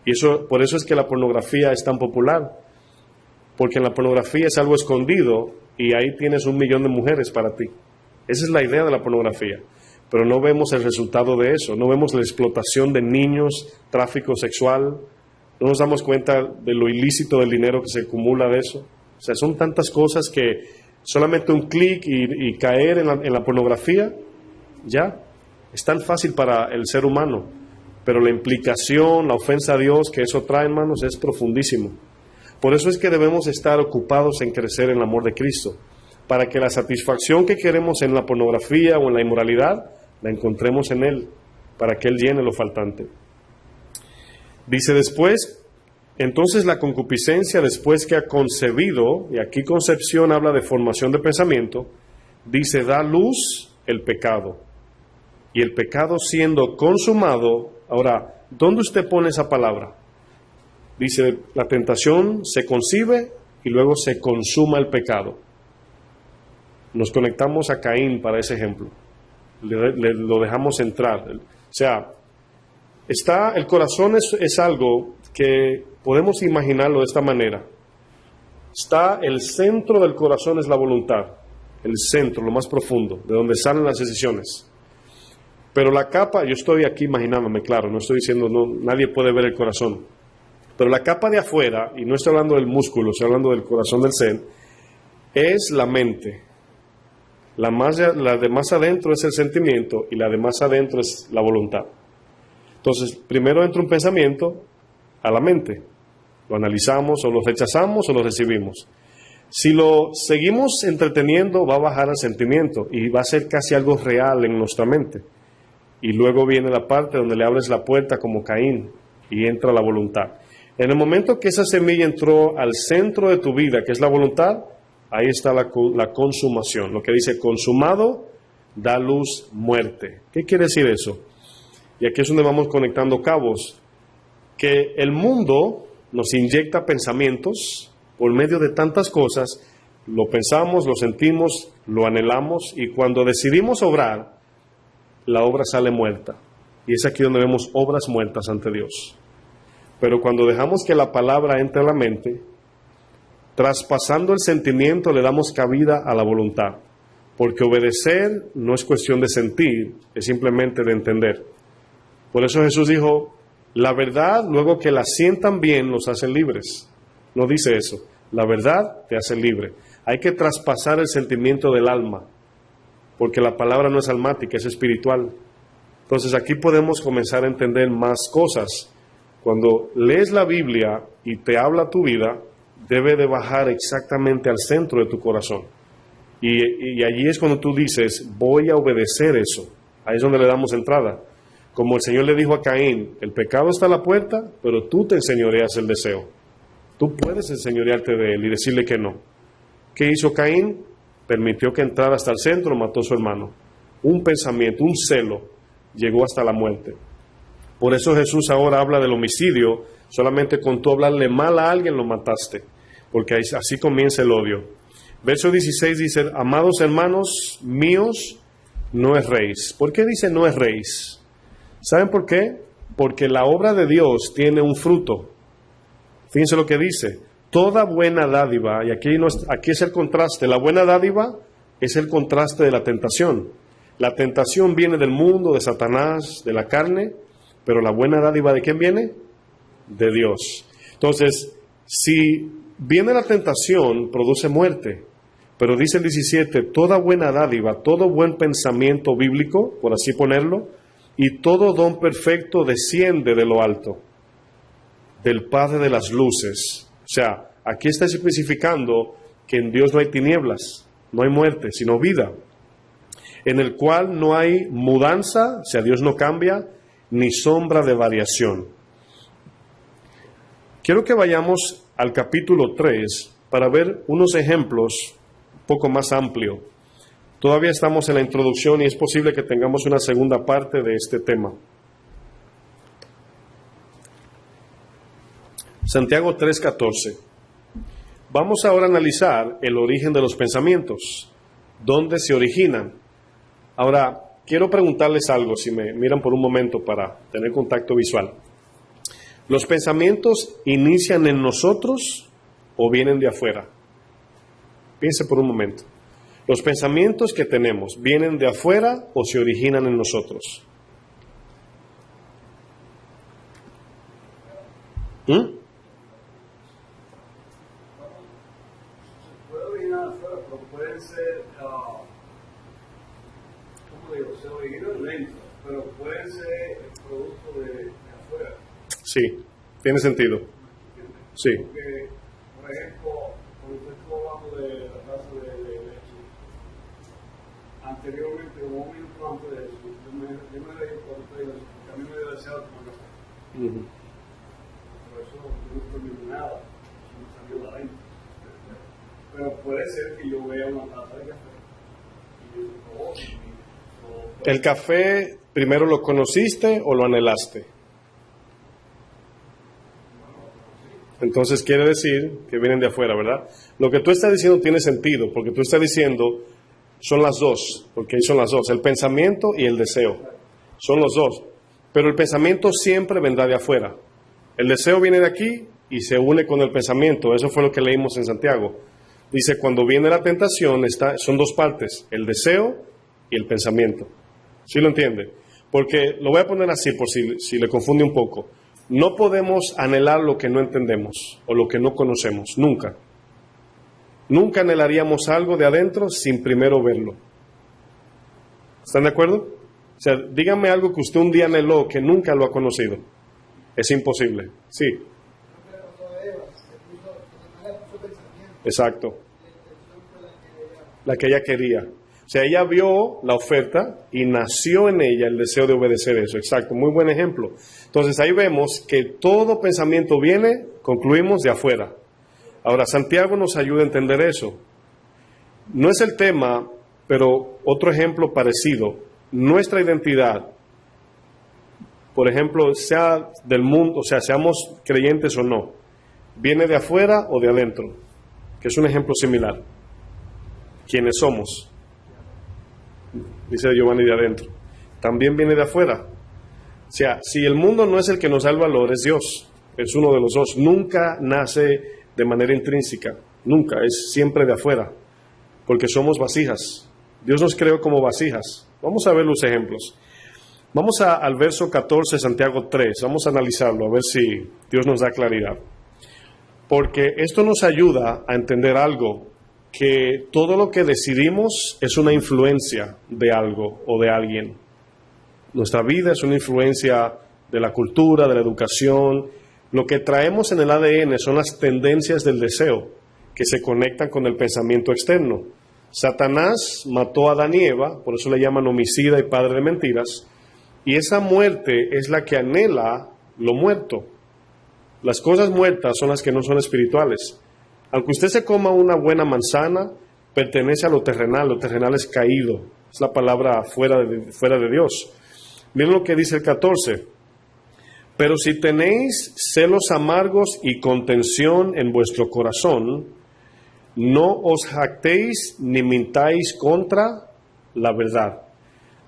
[SPEAKER 1] Y por eso es que la pornografía es tan popular, porque en la pornografía es algo escondido y ahí tienes 1 millón de mujeres para ti. Esa es la idea de la pornografía, pero no vemos el resultado de eso, no vemos la explotación de niños, tráfico sexual, no nos damos cuenta de lo ilícito del dinero que se acumula de eso. O sea, son tantas cosas que solamente un clic y caer en la pornografía, ya, es tan fácil para el ser humano, pero la implicación, la ofensa a Dios que eso trae, hermanos, es profundísimo. Por eso es que debemos estar ocupados en crecer en el amor de Cristo, para que la satisfacción que queremos en la pornografía o en la inmoralidad, la encontremos en Él, para que Él llene lo faltante. Dice después, entonces la concupiscencia, después que ha concebido, y aquí concepción habla de formación de pensamiento, dice, da luz el pecado. Y el pecado siendo consumado, ahora, ¿dónde usted pone esa palabra? Dice, la tentación se concibe y luego se consuma el pecado. Nos conectamos a Caín para ese ejemplo. Lo dejamos entrar. O sea, el corazón es algo que podemos imaginarlo de esta manera. El centro del corazón es la voluntad. El centro, lo más profundo, de donde salen las decisiones. Pero la capa, yo estoy aquí imaginándome, claro, no estoy diciendo, nadie puede ver el corazón. Pero la capa de afuera, y no estoy hablando del músculo, estoy hablando del corazón del ser, es la mente. La de más adentro es el sentimiento y la de más adentro es la voluntad. Entonces, primero entra un pensamiento a la mente. Lo analizamos o lo rechazamos o lo recibimos. Si lo seguimos entreteniendo, va a bajar el sentimiento y va a ser casi algo real en nuestra mente. Y luego viene la parte donde le abres la puerta como Caín y entra la voluntad. En el momento que esa semilla entró al centro de tu vida, que es la voluntad, ahí está la consumación. Lo que dice consumado, da luz, muerte. ¿Qué quiere decir eso? Y aquí es donde vamos conectando cabos. Que el mundo nos inyecta pensamientos por medio de tantas cosas. Lo pensamos, lo sentimos, lo anhelamos, y cuando decidimos obrar, la obra sale muerta. Y es aquí donde vemos obras muertas ante Dios. Pero cuando dejamos que la palabra entre a la mente, traspasando el sentimiento, le damos cabida a la voluntad. Porque obedecer no es cuestión de sentir, es simplemente de entender. Por eso Jesús dijo, la verdad, luego que la sientan bien, los hace libres. No dice eso. La verdad te hace libre. Hay que traspasar el sentimiento del alma, porque la palabra no es almática, es espiritual. Entonces aquí podemos comenzar a entender más cosas. Cuando lees la Biblia y te habla tu vida, debe de bajar exactamente al centro de tu corazón. Y allí es cuando tú dices, voy a obedecer eso. Ahí es donde le damos entrada. Como el Señor le dijo a Caín, el pecado está a la puerta, pero tú te enseñoreas el deseo. Tú puedes enseñorearte de él y decirle que no. ¿Qué hizo Caín? Permitió que entrara hasta el centro, mató a su hermano. Un pensamiento, un celo, llegó hasta la muerte. Por eso Jesús ahora habla del homicidio. Solamente con tú hablarle mal a alguien lo mataste, porque así comienza el odio. Verso 16 dice, amados hermanos míos, no erréis. ¿Por qué dice no erréis? ¿Saben por qué? Porque la obra de Dios tiene un fruto. Fíjense lo que dice. Toda buena dádiva, y aquí es el contraste, la buena dádiva es el contraste de la tentación. La tentación viene del mundo, de Satanás, de la carne, pero la buena dádiva ¿de quién viene? De Dios. Entonces, si viene la tentación, produce muerte, pero dice el 17, toda buena dádiva, todo buen pensamiento bíblico, por así ponerlo, y todo don perfecto desciende de lo alto, del Padre de las luces. O sea, aquí está especificando que en Dios no hay tinieblas, no hay muerte, sino vida, en el cual no hay mudanza, o sea, Dios no cambia, ni sombra de variación. Quiero que vayamos al capítulo 3 para ver unos ejemplos un poco más amplio. Todavía estamos en la introducción y es posible que tengamos una segunda parte de este tema. Santiago 3:14. Vamos ahora a analizar el origen de los pensamientos, dónde se originan. Ahora, quiero preguntarles algo, si me miran por un momento para tener contacto visual. ¿Los pensamientos inician en nosotros o vienen de afuera? Piense por un momento. ¿Los pensamientos que tenemos vienen de afuera o se originan en nosotros?
[SPEAKER 2] Puede originar afuera, pero pueden ser, ¿cómo digo? Se originan lento, pero pueden ser el producto de afuera.
[SPEAKER 1] Sí, tiene sentido. Sí.
[SPEAKER 2] Porque, por ejemplo, cuando usted estuvo hablando de la taza de leche, anteriormente, como un minuto antes de eso, yo me leí cuando usted dijo eso, porque a mí me dio deseado tomar café. Por eso yo no estoy nada, eso me salió de adentro. Pero puede ser que yo vea una taza de café y yo digo,
[SPEAKER 1] ¿El café primero lo conociste o lo anhelaste? Entonces quiere decir que vienen de afuera, ¿verdad? Lo que tú estás diciendo tiene sentido, porque tú estás diciendo, son las dos, porque ahí son las dos, el pensamiento y el deseo, son los dos. Pero el pensamiento siempre vendrá de afuera. El deseo viene de aquí y se une con el pensamiento, eso fue lo que leímos en Santiago. Dice, cuando viene la tentación, son dos partes, el deseo y el pensamiento. ¿Sí lo entiende? Porque, lo voy a poner así por si le confunde un poco. No podemos anhelar lo que no entendemos o lo que no conocemos, nunca. Nunca anhelaríamos algo de adentro sin primero verlo. ¿Están de acuerdo? O sea, díganme algo que usted un día anheló que nunca lo ha conocido. Es imposible. Sí. Exacto. La que ella quería. O sea, ella vio la oferta y nació en ella el deseo de obedecer eso. Exacto, muy buen ejemplo. Entonces ahí vemos que todo pensamiento viene, concluimos, de afuera. Ahora, Santiago nos ayuda a entender eso. No es el tema, pero otro ejemplo parecido. Nuestra identidad, por ejemplo, sea del mundo, o sea, seamos creyentes o no, viene de afuera o de adentro, que es un ejemplo similar. ¿Quiénes somos? Dice Giovanni, de adentro. También viene de afuera. O sea, si el mundo no es el que nos da el valor, es Dios. Es uno de los dos. Nunca nace de manera intrínseca. Nunca. Es siempre de afuera. Porque somos vasijas. Dios nos creó como vasijas. Vamos a ver los ejemplos. Vamos al verso 14, Santiago 3. Vamos a analizarlo, a ver si Dios nos da claridad. Porque esto nos ayuda a entender algo, que todo lo que decidimos es una influencia de algo o de alguien. Nuestra vida es una influencia de la cultura, de la educación. Lo que traemos en el ADN son las tendencias del deseo que se conectan con el pensamiento externo. Satanás mató a Adán y Eva, por eso le llaman homicida y padre de mentiras, y esa muerte es la que anhela lo muerto. Las cosas muertas son las que no son espirituales. Aunque usted se coma una buena manzana, pertenece a lo terrenal es caído, es la palabra fuera de Dios. Miren lo que dice el 14. Pero si tenéis celos amargos y contención en vuestro corazón, no os jactéis ni mintáis contra la verdad.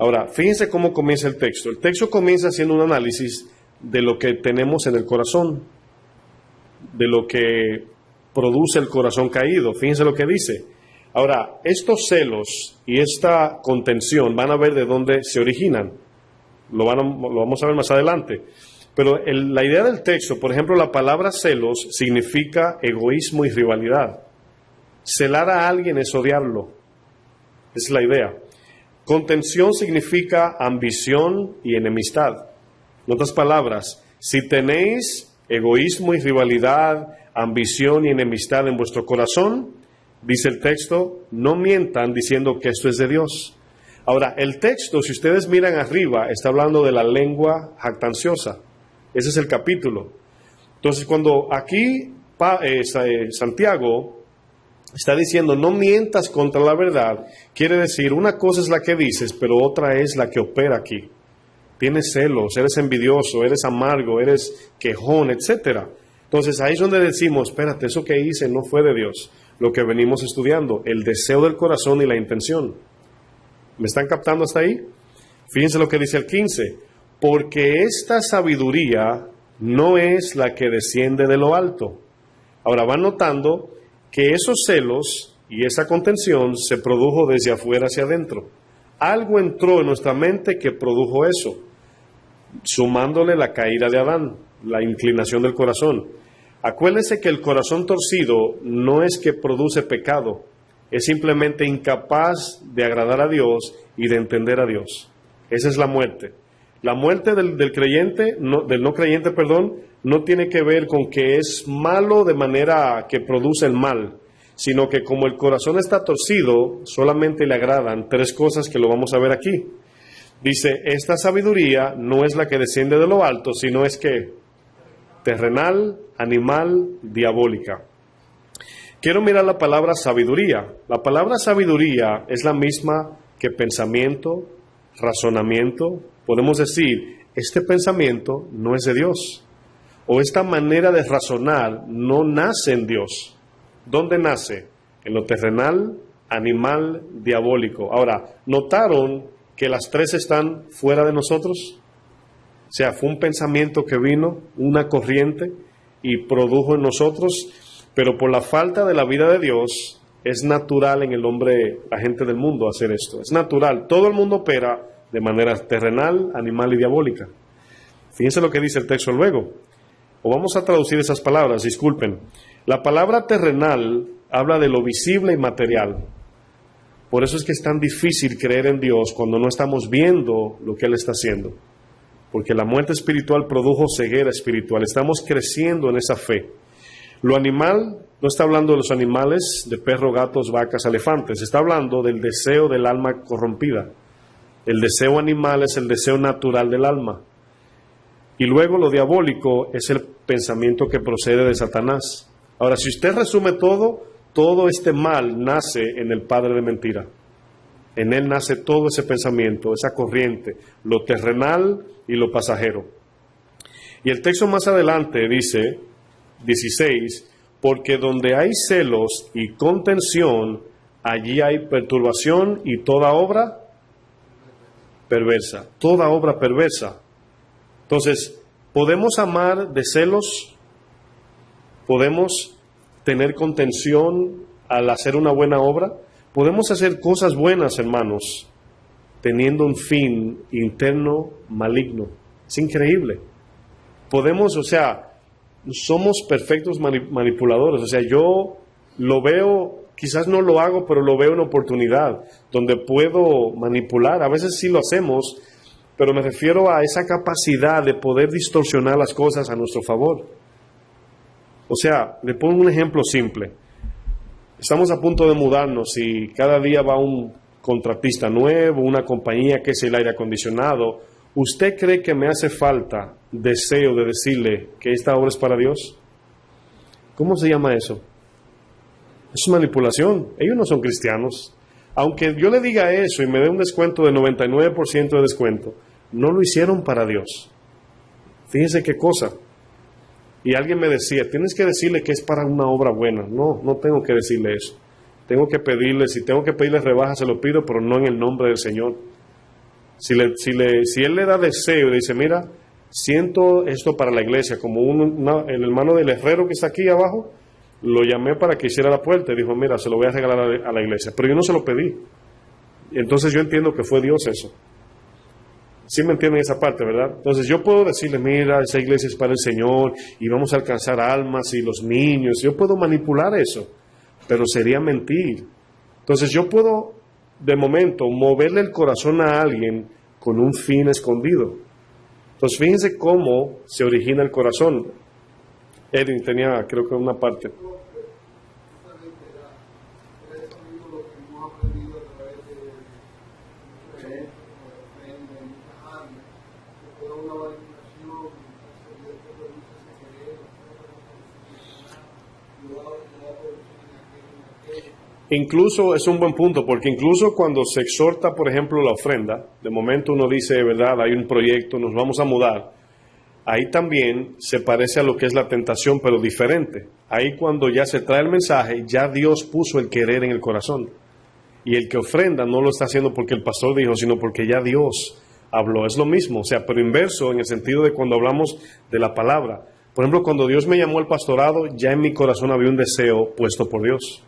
[SPEAKER 1] Ahora, fíjense cómo comienza el texto. El texto comienza haciendo un análisis de lo que tenemos en el corazón, de lo que produce el corazón caído. Fíjense lo que dice. Ahora, estos celos y esta contención van a ver de dónde se originan. Lo vamos a ver más adelante. Pero la idea del texto, por ejemplo, la palabra celos significa egoísmo y rivalidad. Celar a alguien es odiarlo. Esa es la idea. Contención significa ambición y enemistad. En otras palabras, si tenéis egoísmo y rivalidad, ambición y enemistad en vuestro corazón, dice el texto, no mientan diciendo que esto es de Dios. Ahora, el texto, si ustedes miran arriba, está hablando de la lengua jactanciosa. Ese es el capítulo. Entonces, cuando aquí Santiago está diciendo, no mientas contra la verdad, quiere decir, una cosa es la que dices, pero otra es la que opera aquí. Tienes celos, eres envidioso, eres amargo, eres quejón, etcétera. Entonces, ahí es donde decimos, espérate, eso que hice no fue de Dios. Lo que venimos estudiando, el deseo del corazón y la intención. ¿Me están captando hasta ahí? Fíjense lo que dice el 15. Porque esta sabiduría no es la que desciende de lo alto. Ahora van notando que esos celos y esa contención se produjo desde afuera hacia adentro. Algo entró en nuestra mente que produjo eso, sumándole la caída de Adán, la inclinación del corazón. Acuérdense que el corazón torcido no es que produce pecado, es simplemente incapaz de agradar a Dios y de entender a Dios. Esa es la muerte. La muerte del creyente, del no creyente, no tiene que ver con que es malo de manera que produce el mal, sino que como el corazón está torcido, solamente le agradan tres cosas que lo vamos a ver aquí. Dice, esta sabiduría no es la que desciende de lo alto, sino es que terrenal, animal, diabólica. Quiero mirar la palabra sabiduría. La palabra sabiduría es la misma que pensamiento, razonamiento. Podemos decir, este pensamiento no es de Dios. O esta manera de razonar no nace en Dios. ¿Dónde nace? En lo terrenal, animal, diabólico. Ahora, ¿notaron que las tres están fuera de nosotros? O sea, fue un pensamiento que vino, una corriente, y produjo en nosotros, pero por la falta de la vida de Dios, es natural en el hombre, la gente del mundo, hacer esto. Es natural. Todo el mundo opera de manera terrenal, animal y diabólica. Fíjense lo que dice el texto luego. O vamos a traducir esas palabras, disculpen. La palabra terrenal habla de lo visible y material. Por eso es que es tan difícil creer en Dios cuando no estamos viendo lo que Él está haciendo. Porque la muerte espiritual produjo ceguera espiritual. Estamos creciendo en esa fe. Lo animal no está hablando de los animales, de perros, gatos, vacas, elefantes. Está hablando del deseo del alma corrompida. El deseo animal es el deseo natural del alma. Y luego lo diabólico es el pensamiento que procede de Satanás. Ahora, si usted resume todo este mal nace en el padre de mentira. En él nace todo ese pensamiento, esa corriente, lo terrenal y lo pasajero. Y el texto más adelante dice, 16, porque donde hay celos y contención, allí hay perturbación y toda obra perversa. Toda obra perversa. Entonces, ¿podemos amar de celos? ¿Podemos tener contención al hacer una buena obra? Podemos hacer cosas buenas, hermanos, teniendo un fin interno maligno. Es increíble. Podemos, somos perfectos manipuladores. Yo lo veo, quizás no lo hago, pero lo veo en oportunidad, donde puedo manipular. A veces sí lo hacemos, pero me refiero a esa capacidad de poder distorsionar las cosas a nuestro favor. Le pongo un ejemplo simple. Estamos a punto de mudarnos y cada día va un contratista nuevo, una compañía que es el aire acondicionado. ¿Usted cree que me hace falta deseo de decirle que esta obra es para Dios? ¿Cómo se llama eso? Es manipulación. Ellos no son cristianos. Aunque yo le diga eso y me dé un descuento de 99% de descuento, no lo hicieron para Dios. Fíjense qué cosa. Y alguien me decía, tienes que decirle que es para una obra buena. No tengo que decirle eso. Tengo que pedirle, si tengo que pedirle rebaja, se lo pido, pero no en el nombre del Señor. Si él le da deseo y le dice, mira, siento esto para la iglesia, como el hermano del herrero que está aquí abajo, lo llamé para que hiciera la puerta y dijo, mira, se lo voy a regalar a la iglesia, pero yo no se lo pedí. Entonces yo entiendo que fue Dios eso. ¿Sí me entienden esa parte, verdad? Entonces yo puedo decirle, mira, esa iglesia es para el Señor y vamos a alcanzar almas y los niños. Yo puedo manipular eso, pero sería mentir. Entonces yo puedo, de momento, moverle el corazón a alguien con un fin escondido. Entonces fíjense cómo se origina el corazón. Edwin tenía, creo que una parte. Incluso es un buen punto, porque incluso cuando se exhorta, por ejemplo, la ofrenda, de momento uno dice, verdad, hay un proyecto, nos vamos a mudar. Ahí también se parece a lo que es la tentación, pero diferente. Ahí cuando ya se trae el mensaje, ya Dios puso el querer en el corazón. Y el que ofrenda no lo está haciendo porque el pastor dijo, sino porque ya Dios habló. Es lo mismo, o sea, pero inverso en el sentido de cuando hablamos de la palabra. Por ejemplo, cuando Dios me llamó al pastorado, ya en mi corazón había un deseo puesto por Dios.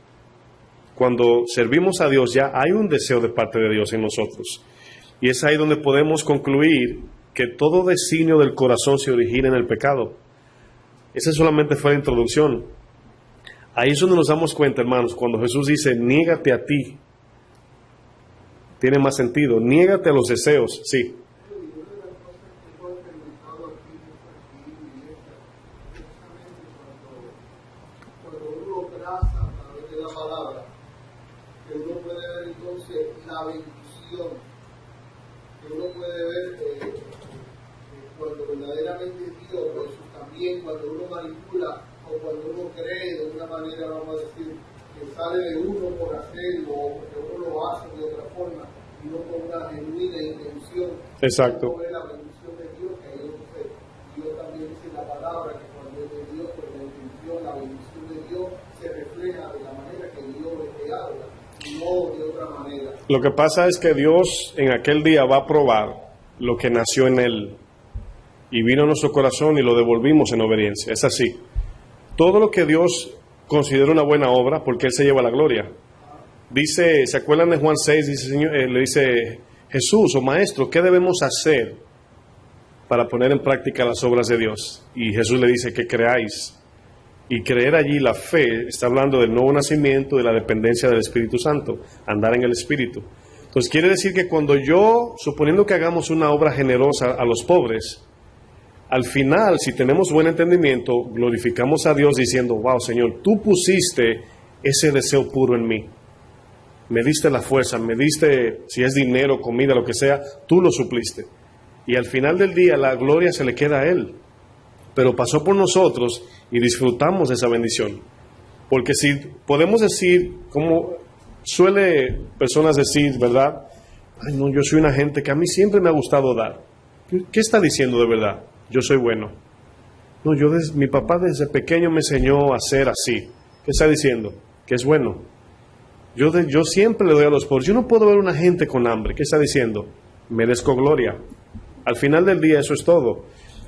[SPEAKER 1] Cuando servimos a Dios, ya hay un deseo de parte de Dios en nosotros. Y es ahí donde podemos concluir que todo designio del corazón se origina en el pecado. Esa solamente fue la introducción. Ahí es donde nos damos cuenta, hermanos, cuando Jesús dice, niégate a ti. Tiene más sentido, niégate a los deseos, sí.
[SPEAKER 3] La bendición que uno puede ver cuando verdaderamente es Dios, pues también cuando uno manipula o cuando uno cree de una manera, vamos a decir, que sale de uno por hacerlo o porque uno lo hace de otra forma y no con una genuina intención.
[SPEAKER 1] Exacto.
[SPEAKER 3] La bendición de Dios, que Dios también dice en la palabra que cuando es de Dios, pues la intención, la bendición de Dios se refleja de la manera que Dios le habla. No de otra manera.
[SPEAKER 1] Lo que pasa es que Dios en aquel día va a probar lo que nació en Él y vino a nuestro corazón y lo devolvimos en obediencia. Es así. Todo lo que Dios considera una buena obra, porque Él se lleva la gloria. Dice, ¿se acuerdan de Juan 6? Dice, Señor, le dice Jesús o Maestro, ¿qué debemos hacer para poner en práctica las obras de Dios? Y Jesús le dice que creáis. Y creer allí, la fe, está hablando del nuevo nacimiento, de la dependencia del Espíritu Santo, andar en el Espíritu. Entonces quiere decir que cuando yo, suponiendo que hagamos una obra generosa a los pobres, al final, si tenemos buen entendimiento, glorificamos a Dios diciendo, wow, Señor, tú pusiste ese deseo puro en mí. Me diste la fuerza, me diste, si es dinero, comida, lo que sea, tú lo supliste. Y al final del día, la gloria se le queda a Él. Pero pasó por nosotros y disfrutamos de esa bendición. Porque si podemos decir, como suele personas decir, ¿verdad? Ay, no, yo soy una gente que a mí siempre me ha gustado dar. ¿Qué está diciendo de verdad? Yo soy bueno. No, mi papá desde pequeño me enseñó a ser así. ¿Qué está diciendo? Que es bueno. Yo siempre le doy a los pobres. Yo no puedo ver una gente con hambre. ¿Qué está diciendo? Merezco gloria. Al final del día eso es todo.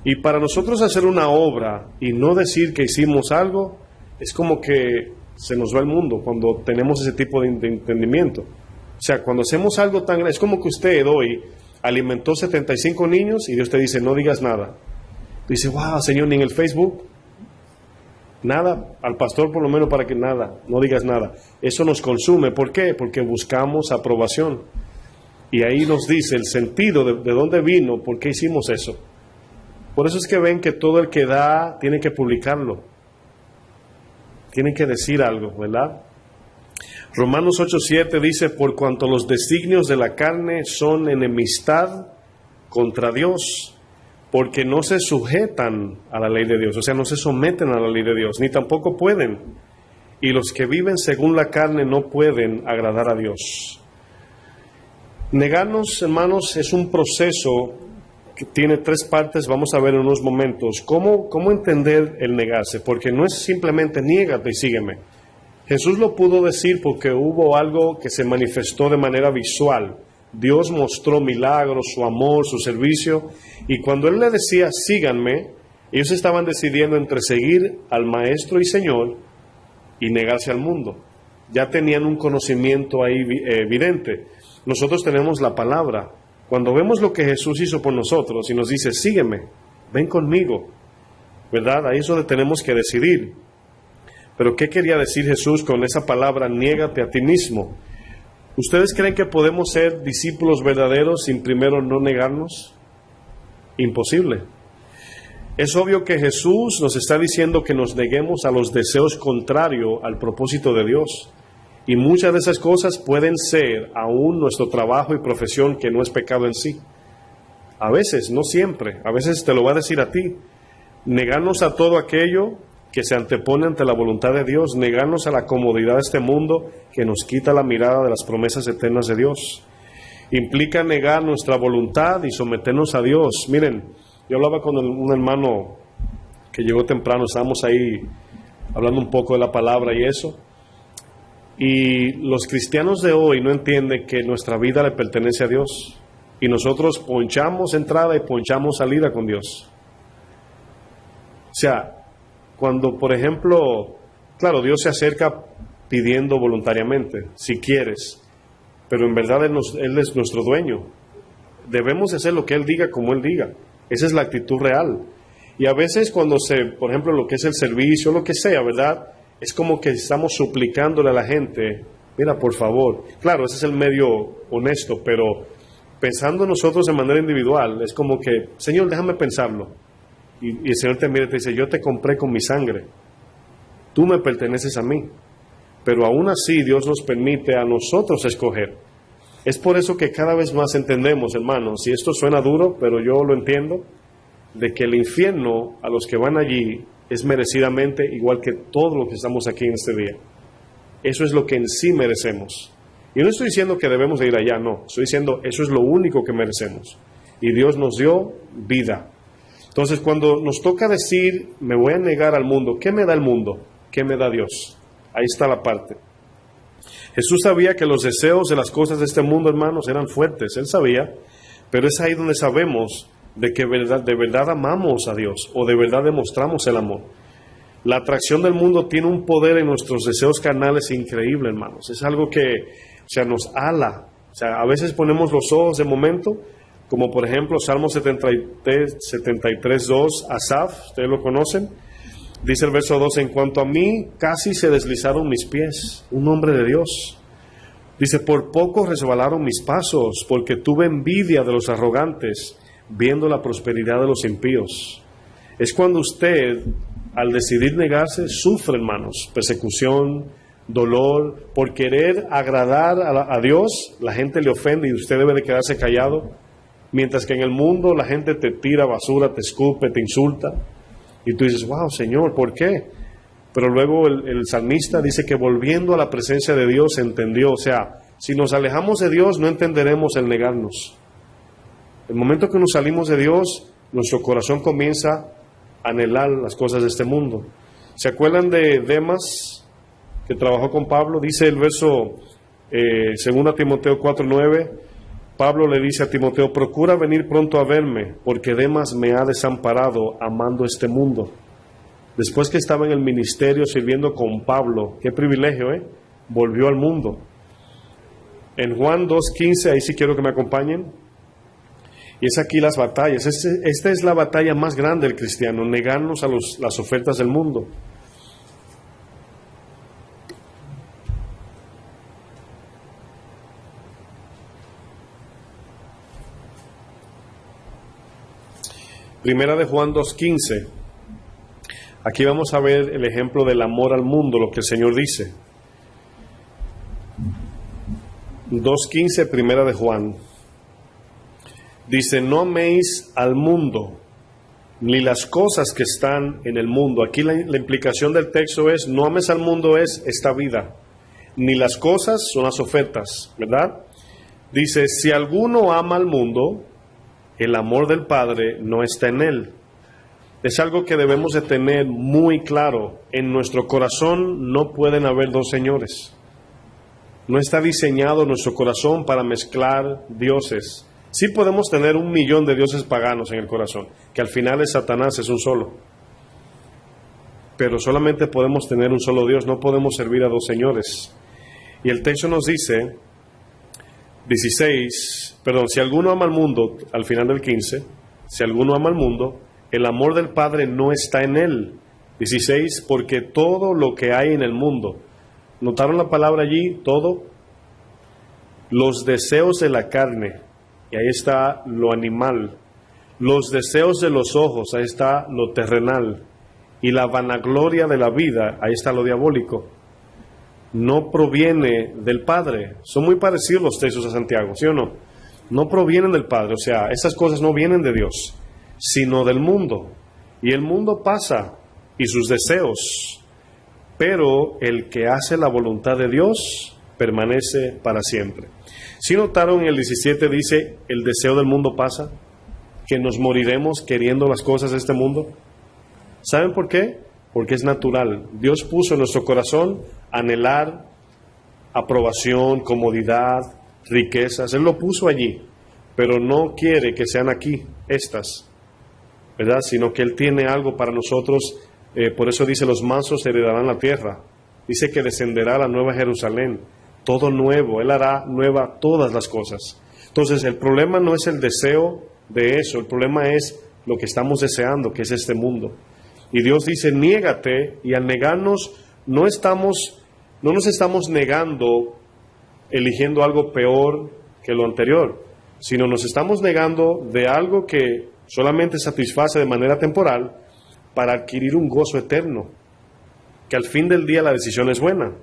[SPEAKER 1] Y para nosotros hacer una obra y no decir que hicimos algo, es como que se nos va el mundo cuando tenemos ese tipo de entendimiento. O sea, cuando hacemos algo tan grande, es como que usted hoy alimentó 75 niños y Dios te dice, no digas nada. Dice, wow, Señor, ni en el Facebook, nada, al pastor por lo menos para que nada, no digas nada. Eso nos consume. ¿Por qué? Porque buscamos aprobación. Y ahí nos dice el sentido de dónde vino, por qué hicimos eso. Por eso es que ven que todo el que da tiene que publicarlo. Tiene que decir algo, ¿verdad? Romanos 8:7 dice, por cuanto los designios de la carne son enemistad contra Dios, porque no se sujetan a la ley de Dios, o sea, no se someten a la ley de Dios, ni tampoco pueden. Y los que viven según la carne no pueden agradar a Dios. Negarnos, hermanos, es un proceso que tiene tres partes, vamos a ver en unos momentos. ¿Cómo entender el negarse? Porque no es simplemente niégate y sígueme. Jesús lo pudo decir porque hubo algo que se manifestó de manera visual, Dios mostró milagros, su amor, su servicio, y cuando Él le decía, síganme, ellos estaban decidiendo entre seguir al Maestro y Señor y negarse al mundo. Ya tenían un conocimiento ahí evidente. Nosotros tenemos la palabra. Cuando vemos lo que Jesús hizo por nosotros y nos dice, sígueme, ven conmigo, ¿verdad? Ahí es donde tenemos que decidir. Pero ¿qué quería decir Jesús con esa palabra, niégate a ti mismo? ¿Ustedes creen que podemos ser discípulos verdaderos sin primero no negarnos? Imposible. Es obvio que Jesús nos está diciendo que nos neguemos a los deseos contrarios al propósito de Dios. Y muchas de esas cosas pueden ser aún nuestro trabajo y profesión, que no es pecado en sí. A veces, no siempre, a veces te lo va a decir a ti. Negarnos a todo aquello que se antepone ante la voluntad de Dios, negarnos a la comodidad de este mundo que nos quita la mirada de las promesas eternas de Dios. Implica negar nuestra voluntad y someternos a Dios. Miren, yo hablaba con un hermano que llegó temprano, estábamos ahí hablando un poco de la palabra y eso. Y los cristianos de hoy no entienden que nuestra vida le pertenece a Dios. Y nosotros ponchamos entrada y ponchamos salida con Dios. O sea, cuando, por ejemplo, claro, Dios se acerca pidiendo voluntariamente, si quieres, pero en verdad Él es nuestro dueño. Debemos hacer lo que Él diga como Él diga. Esa es la actitud real. Y a veces cuando por ejemplo, lo que es el servicio, lo que sea, ¿verdad? Es como que estamos suplicándole a la gente, mira, por favor. Claro, ese es el medio honesto, pero pensando nosotros de manera individual, es como que, Señor, déjame pensarlo. Y el Señor te mira y te dice, yo te compré con mi sangre, tú me perteneces a mí. Pero aún así Dios nos permite a nosotros escoger. Es por eso que cada vez más entendemos, hermanos, y esto suena duro, pero yo lo entiendo, de que el infierno a los que van allí es merecidamente igual que todo lo que estamos aquí en este día. Eso es lo que en sí merecemos. Y no estoy diciendo que debemos de ir allá, no. Estoy diciendo eso es lo único que merecemos. Y Dios nos dio vida. Entonces, cuando nos toca decir, me voy a negar al mundo, ¿qué me da el mundo? ¿Qué me da Dios? Ahí está la parte. Jesús sabía que los deseos de las cosas de este mundo, hermanos, eran fuertes. Él sabía, pero es ahí donde sabemos de que de verdad amamos a Dios o de verdad demostramos el amor. La atracción del mundo tiene un poder en nuestros deseos carnales increíble, hermanos. Es algo que, nos ala. A veces ponemos los ojos de momento, como por ejemplo Salmo 73, 2, Asaf, ustedes lo conocen. Dice el verso 2, en cuanto a mí, casi se deslizaron mis pies, un hombre de Dios. Dice, por poco resbalaron mis pasos, porque tuve envidia de los arrogantes, viendo la prosperidad de los impíos. Es cuando usted, al decidir negarse, sufre, hermanos, persecución, dolor, por querer agradar a Dios, la gente le ofende y usted debe de quedarse callado, mientras que en el mundo la gente te tira basura, te escupe, te insulta, y tú dices, wow, Señor, ¿por qué? Pero luego el salmista dice que volviendo a la presencia de Dios entendió, si nos alejamos de Dios no entenderemos el negarnos. El momento que nos salimos de Dios, nuestro corazón comienza a anhelar las cosas de este mundo. ¿Se acuerdan de Demas, que trabajó con Pablo? Dice el verso 2 Timoteo 4:9, Pablo le dice a Timoteo, procura venir pronto a verme, porque Demas me ha desamparado amando este mundo. Después que estaba en el ministerio sirviendo con Pablo, qué privilegio, volvió al mundo. En Juan 2:15, ahí sí quiero que me acompañen. Y es aquí las batallas. Esta es la batalla más grande del cristiano, negarnos a las ofertas del mundo. Primera de Juan 2:15. Aquí vamos a ver el ejemplo del amor al mundo, lo que el Señor dice. 2:15, Primera de Juan. Dice, no améis al mundo, ni las cosas que están en el mundo. Aquí la implicación del texto es, no ames al mundo es esta vida, ni las cosas son las ofertas, ¿verdad? Dice, si alguno ama al mundo, el amor del Padre no está en él. Es algo que debemos de tener muy claro. En nuestro corazón no pueden haber dos señores. No está diseñado nuestro corazón para mezclar dioses. Sí podemos tener 1,000,000 de dioses paganos en el corazón, que al final es Satanás, es un solo. Pero solamente podemos tener un solo Dios, no podemos servir a 2 señores. Y el texto nos dice, 16, si alguno ama al mundo, al final del 15, si alguno ama al mundo, el amor del Padre no está en él. 16, porque todo lo que hay en el mundo, ¿notaron la palabra allí? Todo. Los deseos de la carne, y ahí está lo animal. Los deseos de los ojos, ahí está lo terrenal. Y la vanagloria de la vida, ahí está lo diabólico. No proviene del Padre. Son muy parecidos los textos a Santiago, ¿sí o no? No provienen del Padre, o sea, esas cosas no vienen de Dios, sino del mundo. Y el mundo pasa, y sus deseos, pero el que hace la voluntad de Dios permanece para siempre. Si notaron en el 17 dice, el deseo del mundo pasa, que nos moriremos queriendo las cosas de este mundo. ¿Saben por qué? Porque es natural. Dios puso en nuestro corazón anhelar aprobación, comodidad, riquezas. Él lo puso allí, pero no quiere que sean aquí estas, ¿verdad? Sino que Él tiene algo para nosotros. Por eso dice, los mansos heredarán la tierra. Dice que descenderá la nueva Jerusalén, todo nuevo. Él hará nueva todas las cosas. Entonces el problema no es el deseo de eso, el problema es lo que estamos deseando, que es este mundo. Y Dios dice, niégate, y al negarnos no nos estamos negando eligiendo algo peor que lo anterior, sino nos estamos negando de algo que solamente satisface de manera temporal para adquirir un gozo eterno, que al fin del día la decisión es buena.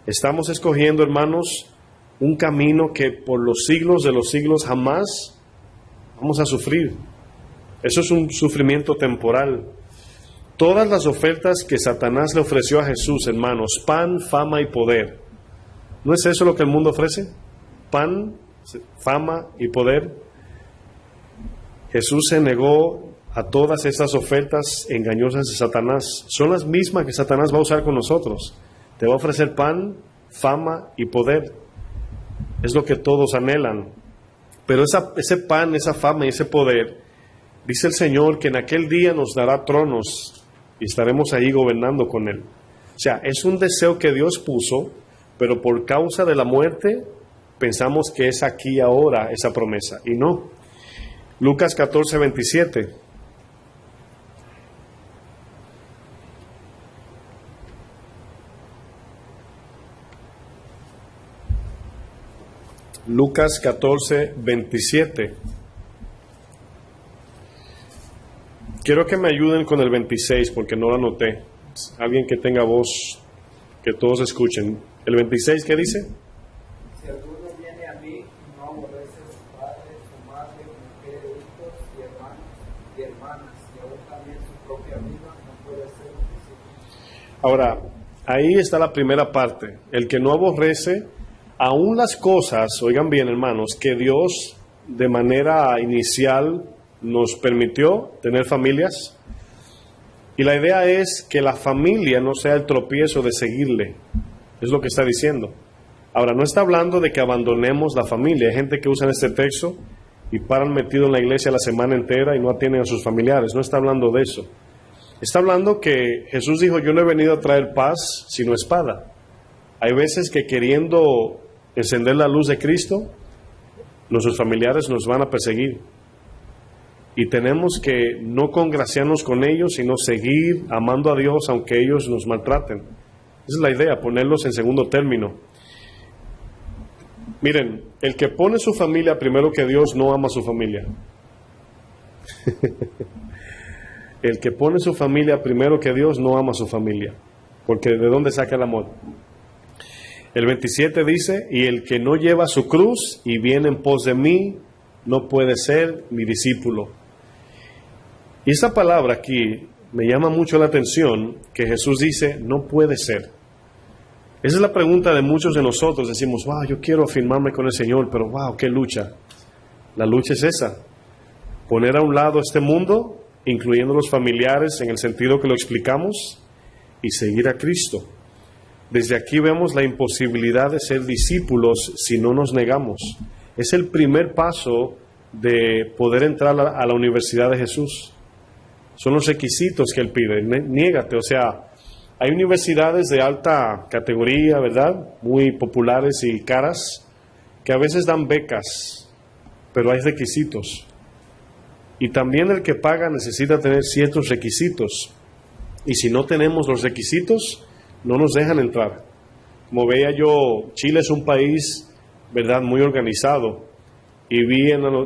[SPEAKER 1] Estamos escogiendo, hermanos, un camino que por los siglos de los siglos jamás vamos a sufrir. Eso es un sufrimiento temporal. Todas las ofertas que Satanás le ofreció a Jesús, hermanos, pan, fama y poder, ¿no es eso lo que el mundo ofrece? Pan, fama y poder. Jesús se negó a todas estas ofertas engañosas de Satanás. Son las mismas que Satanás va a usar con nosotros. Te va a ofrecer pan, fama y poder. Es lo que todos anhelan. Pero ese pan, esa fama y ese poder, dice el Señor que en aquel día nos dará tronos y estaremos ahí gobernando con Él. O sea, es un deseo que Dios puso, pero por causa de la muerte pensamos que es aquí ahora esa promesa, y no. Lucas 14, 27. Lucas 14, 27. Quiero que me ayuden con el 26 porque no lo anoté. Alguien que tenga voz, que todos escuchen. ¿El 26 qué dice?
[SPEAKER 4] Si alguno viene a mí y no aborrece a su padre, su madre, mujer, hijos y hermanas, y aún también su propia vida, no puede ser un discípulo.
[SPEAKER 1] Ahora, ahí está la primera parte. El que no aborrece aún las cosas, oigan bien hermanos, que Dios de manera inicial nos permitió tener familias. Y la idea es que la familia no sea el tropiezo de seguirle. Es lo que está diciendo. Ahora, no está hablando de que abandonemos la familia. Hay gente que usa este texto y paran metido en la iglesia la semana entera y no atienden a sus familiares. No está hablando de eso. Está hablando que Jesús dijo, yo no he venido a traer paz, sino espada. Hay veces que queriendo encender la luz de Cristo, nuestros familiares nos van a perseguir. Y tenemos que no congraciarnos con ellos, sino seguir amando a Dios aunque ellos nos maltraten. Esa es la idea, ponerlos en segundo término. Miren, el que pone su familia primero que Dios no ama a su familia. El que pone su familia primero que Dios no ama a su familia. Porque ¿de dónde saca el amor? El 27 dice, y el que no lleva su cruz y viene en pos de mí, no puede ser mi discípulo. Y esta palabra aquí me llama mucho la atención, que Jesús dice, no puede ser. Esa es la pregunta de muchos de nosotros. Decimos, wow, yo quiero afirmarme con el Señor, pero wow, qué lucha. La lucha es esa. Poner a un lado este mundo, incluyendo los familiares, en el sentido que lo explicamos, y seguir a Cristo. Desde aquí vemos la imposibilidad de ser discípulos si no nos negamos. Es el primer paso de poder entrar a la universidad de Jesús. Son los requisitos que Él pide. Niégate, o sea, hay universidades de alta categoría, ¿verdad? Muy populares y caras, que a veces dan becas, pero hay requisitos. Y también el que paga necesita tener ciertos requisitos. Y si no tenemos los requisitos, no nos dejan entrar. Como veía yo, Chile es un país, ¿verdad?, muy organizado. Y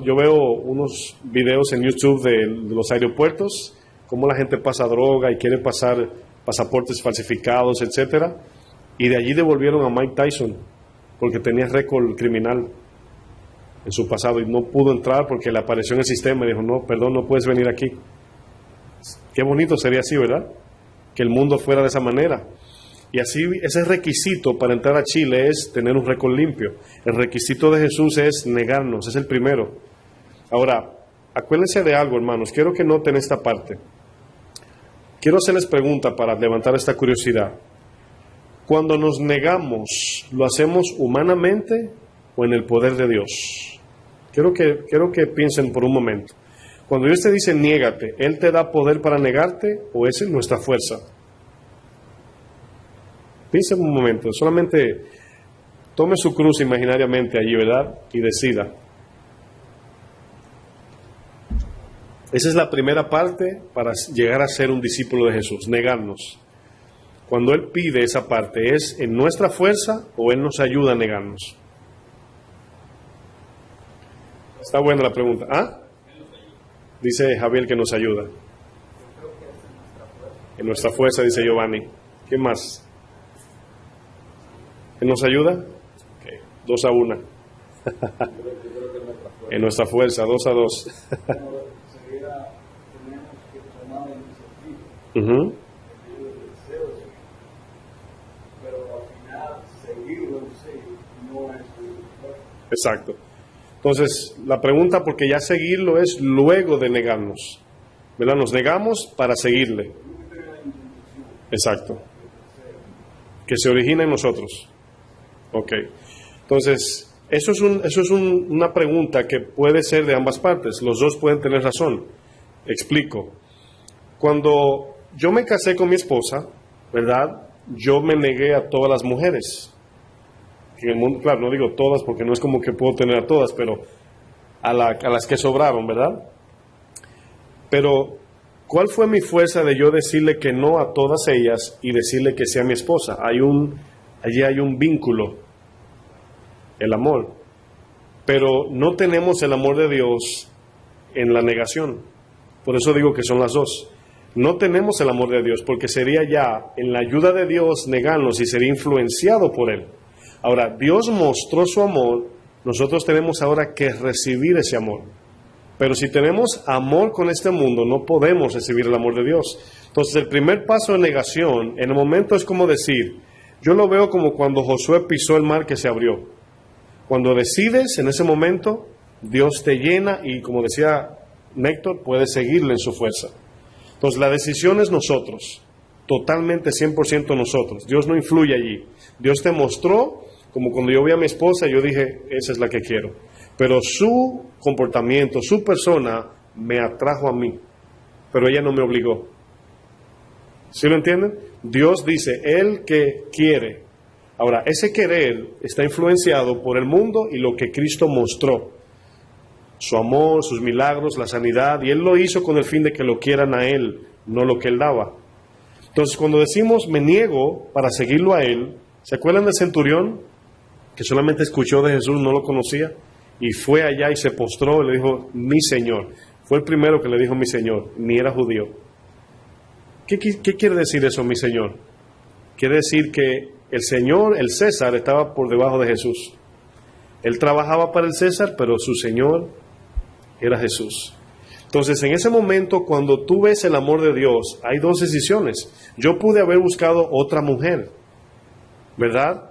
[SPEAKER 1] yo veo unos videos en YouTube de los aeropuertos, cómo la gente pasa droga y quiere pasar pasaportes falsificados, etcétera. Y de allí devolvieron a Mike Tyson, porque tenía récord criminal en su pasado y no pudo entrar porque le apareció en el sistema y dijo, no, perdón, no puedes venir aquí. Qué bonito sería así, ¿verdad? Que el mundo fuera de esa manera. Y así, ese requisito para entrar a Chile es tener un récord limpio. El requisito de Jesús es negarnos, es el primero. Ahora, acuérdense de algo, hermanos, quiero que noten esta parte. Quiero hacerles pregunta para levantar esta curiosidad. Cuando nos negamos, ¿lo hacemos humanamente o en el poder de Dios? Quiero que piensen por un momento. Cuando Dios te dice niégate, ¿Él te da poder para negarte o es en nuestra fuerza? Piensen un momento, solamente tome su cruz imaginariamente allí, ¿verdad? Y decida. Esa es la primera parte para llegar a ser un discípulo de Jesús, negarnos. Cuando Él pide esa parte, ¿es en nuestra fuerza o Él nos ayuda a negarnos? Está buena la pregunta. ¿Ah? Dice Javier que nos ayuda. En nuestra fuerza, dice Giovanni. ¿Qué más? ¿Él nos ayuda? Okay. 2-1. En nuestra fuerza, 2-2. Uh-huh. Exacto. Entonces, la pregunta, porque ya seguirlo es luego de negarnos, ¿verdad? Nos negamos para seguirle. Exacto. Que se origina en nosotros. Ok. Entonces, eso es una pregunta que puede ser de ambas partes. Los dos pueden tener razón. Explico. Cuando yo me casé con mi esposa, ¿verdad? Yo me negué a todas las mujeres. En el mundo, claro, no digo todas porque no es como que puedo tener a todas, pero a las que sobraron, ¿verdad? Pero, ¿cuál fue mi fuerza de yo decirle que no a todas ellas y decirle que sea mi esposa? Allí hay un vínculo, el amor. Pero no tenemos el amor de Dios en la negación. Por eso digo que son las dos. No tenemos el amor de Dios porque sería ya en la ayuda de Dios negarnos y sería influenciado por Él. Ahora, Dios mostró su amor, nosotros tenemos ahora que recibir ese amor. Pero si tenemos amor con este mundo, no podemos recibir el amor de Dios. Entonces, el primer paso de negación, en el momento es como decir, yo lo veo como cuando Josué pisó el mar que se abrió. Cuando decides, en ese momento, Dios te llena y, como decía Néctor, puedes seguirle en su fuerza. Entonces, la decisión es nosotros, totalmente 100% nosotros. Dios no influye allí. Dios te mostró, como cuando yo vi a mi esposa, yo dije, esa es la que quiero. Pero su comportamiento, su persona, me atrajo a mí. Pero ella no me obligó. ¿Sí lo entienden? Dios dice, Él que quiere. Ahora, ese querer está influenciado por el mundo y lo que Cristo mostró. Su amor, sus milagros, la sanidad. Y Él lo hizo con el fin de que lo quieran a Él, no lo que Él daba. Entonces, cuando decimos, me niego para seguirlo a Él, ¿se acuerdan del centurión? Que solamente escuchó de Jesús, no lo conocía, y fue allá y se postró y le dijo, mi Señor. Fue el primero que le dijo mi Señor, ni era judío. ¿Qué quiere decir eso, mi Señor? Quiere decir que el Señor, el César, estaba por debajo de Jesús. Él trabajaba para el César, pero su Señor era Jesús. Entonces, en ese momento, cuando tú ves el amor de Dios, hay dos decisiones. Yo pude haber buscado otra mujer, ¿verdad?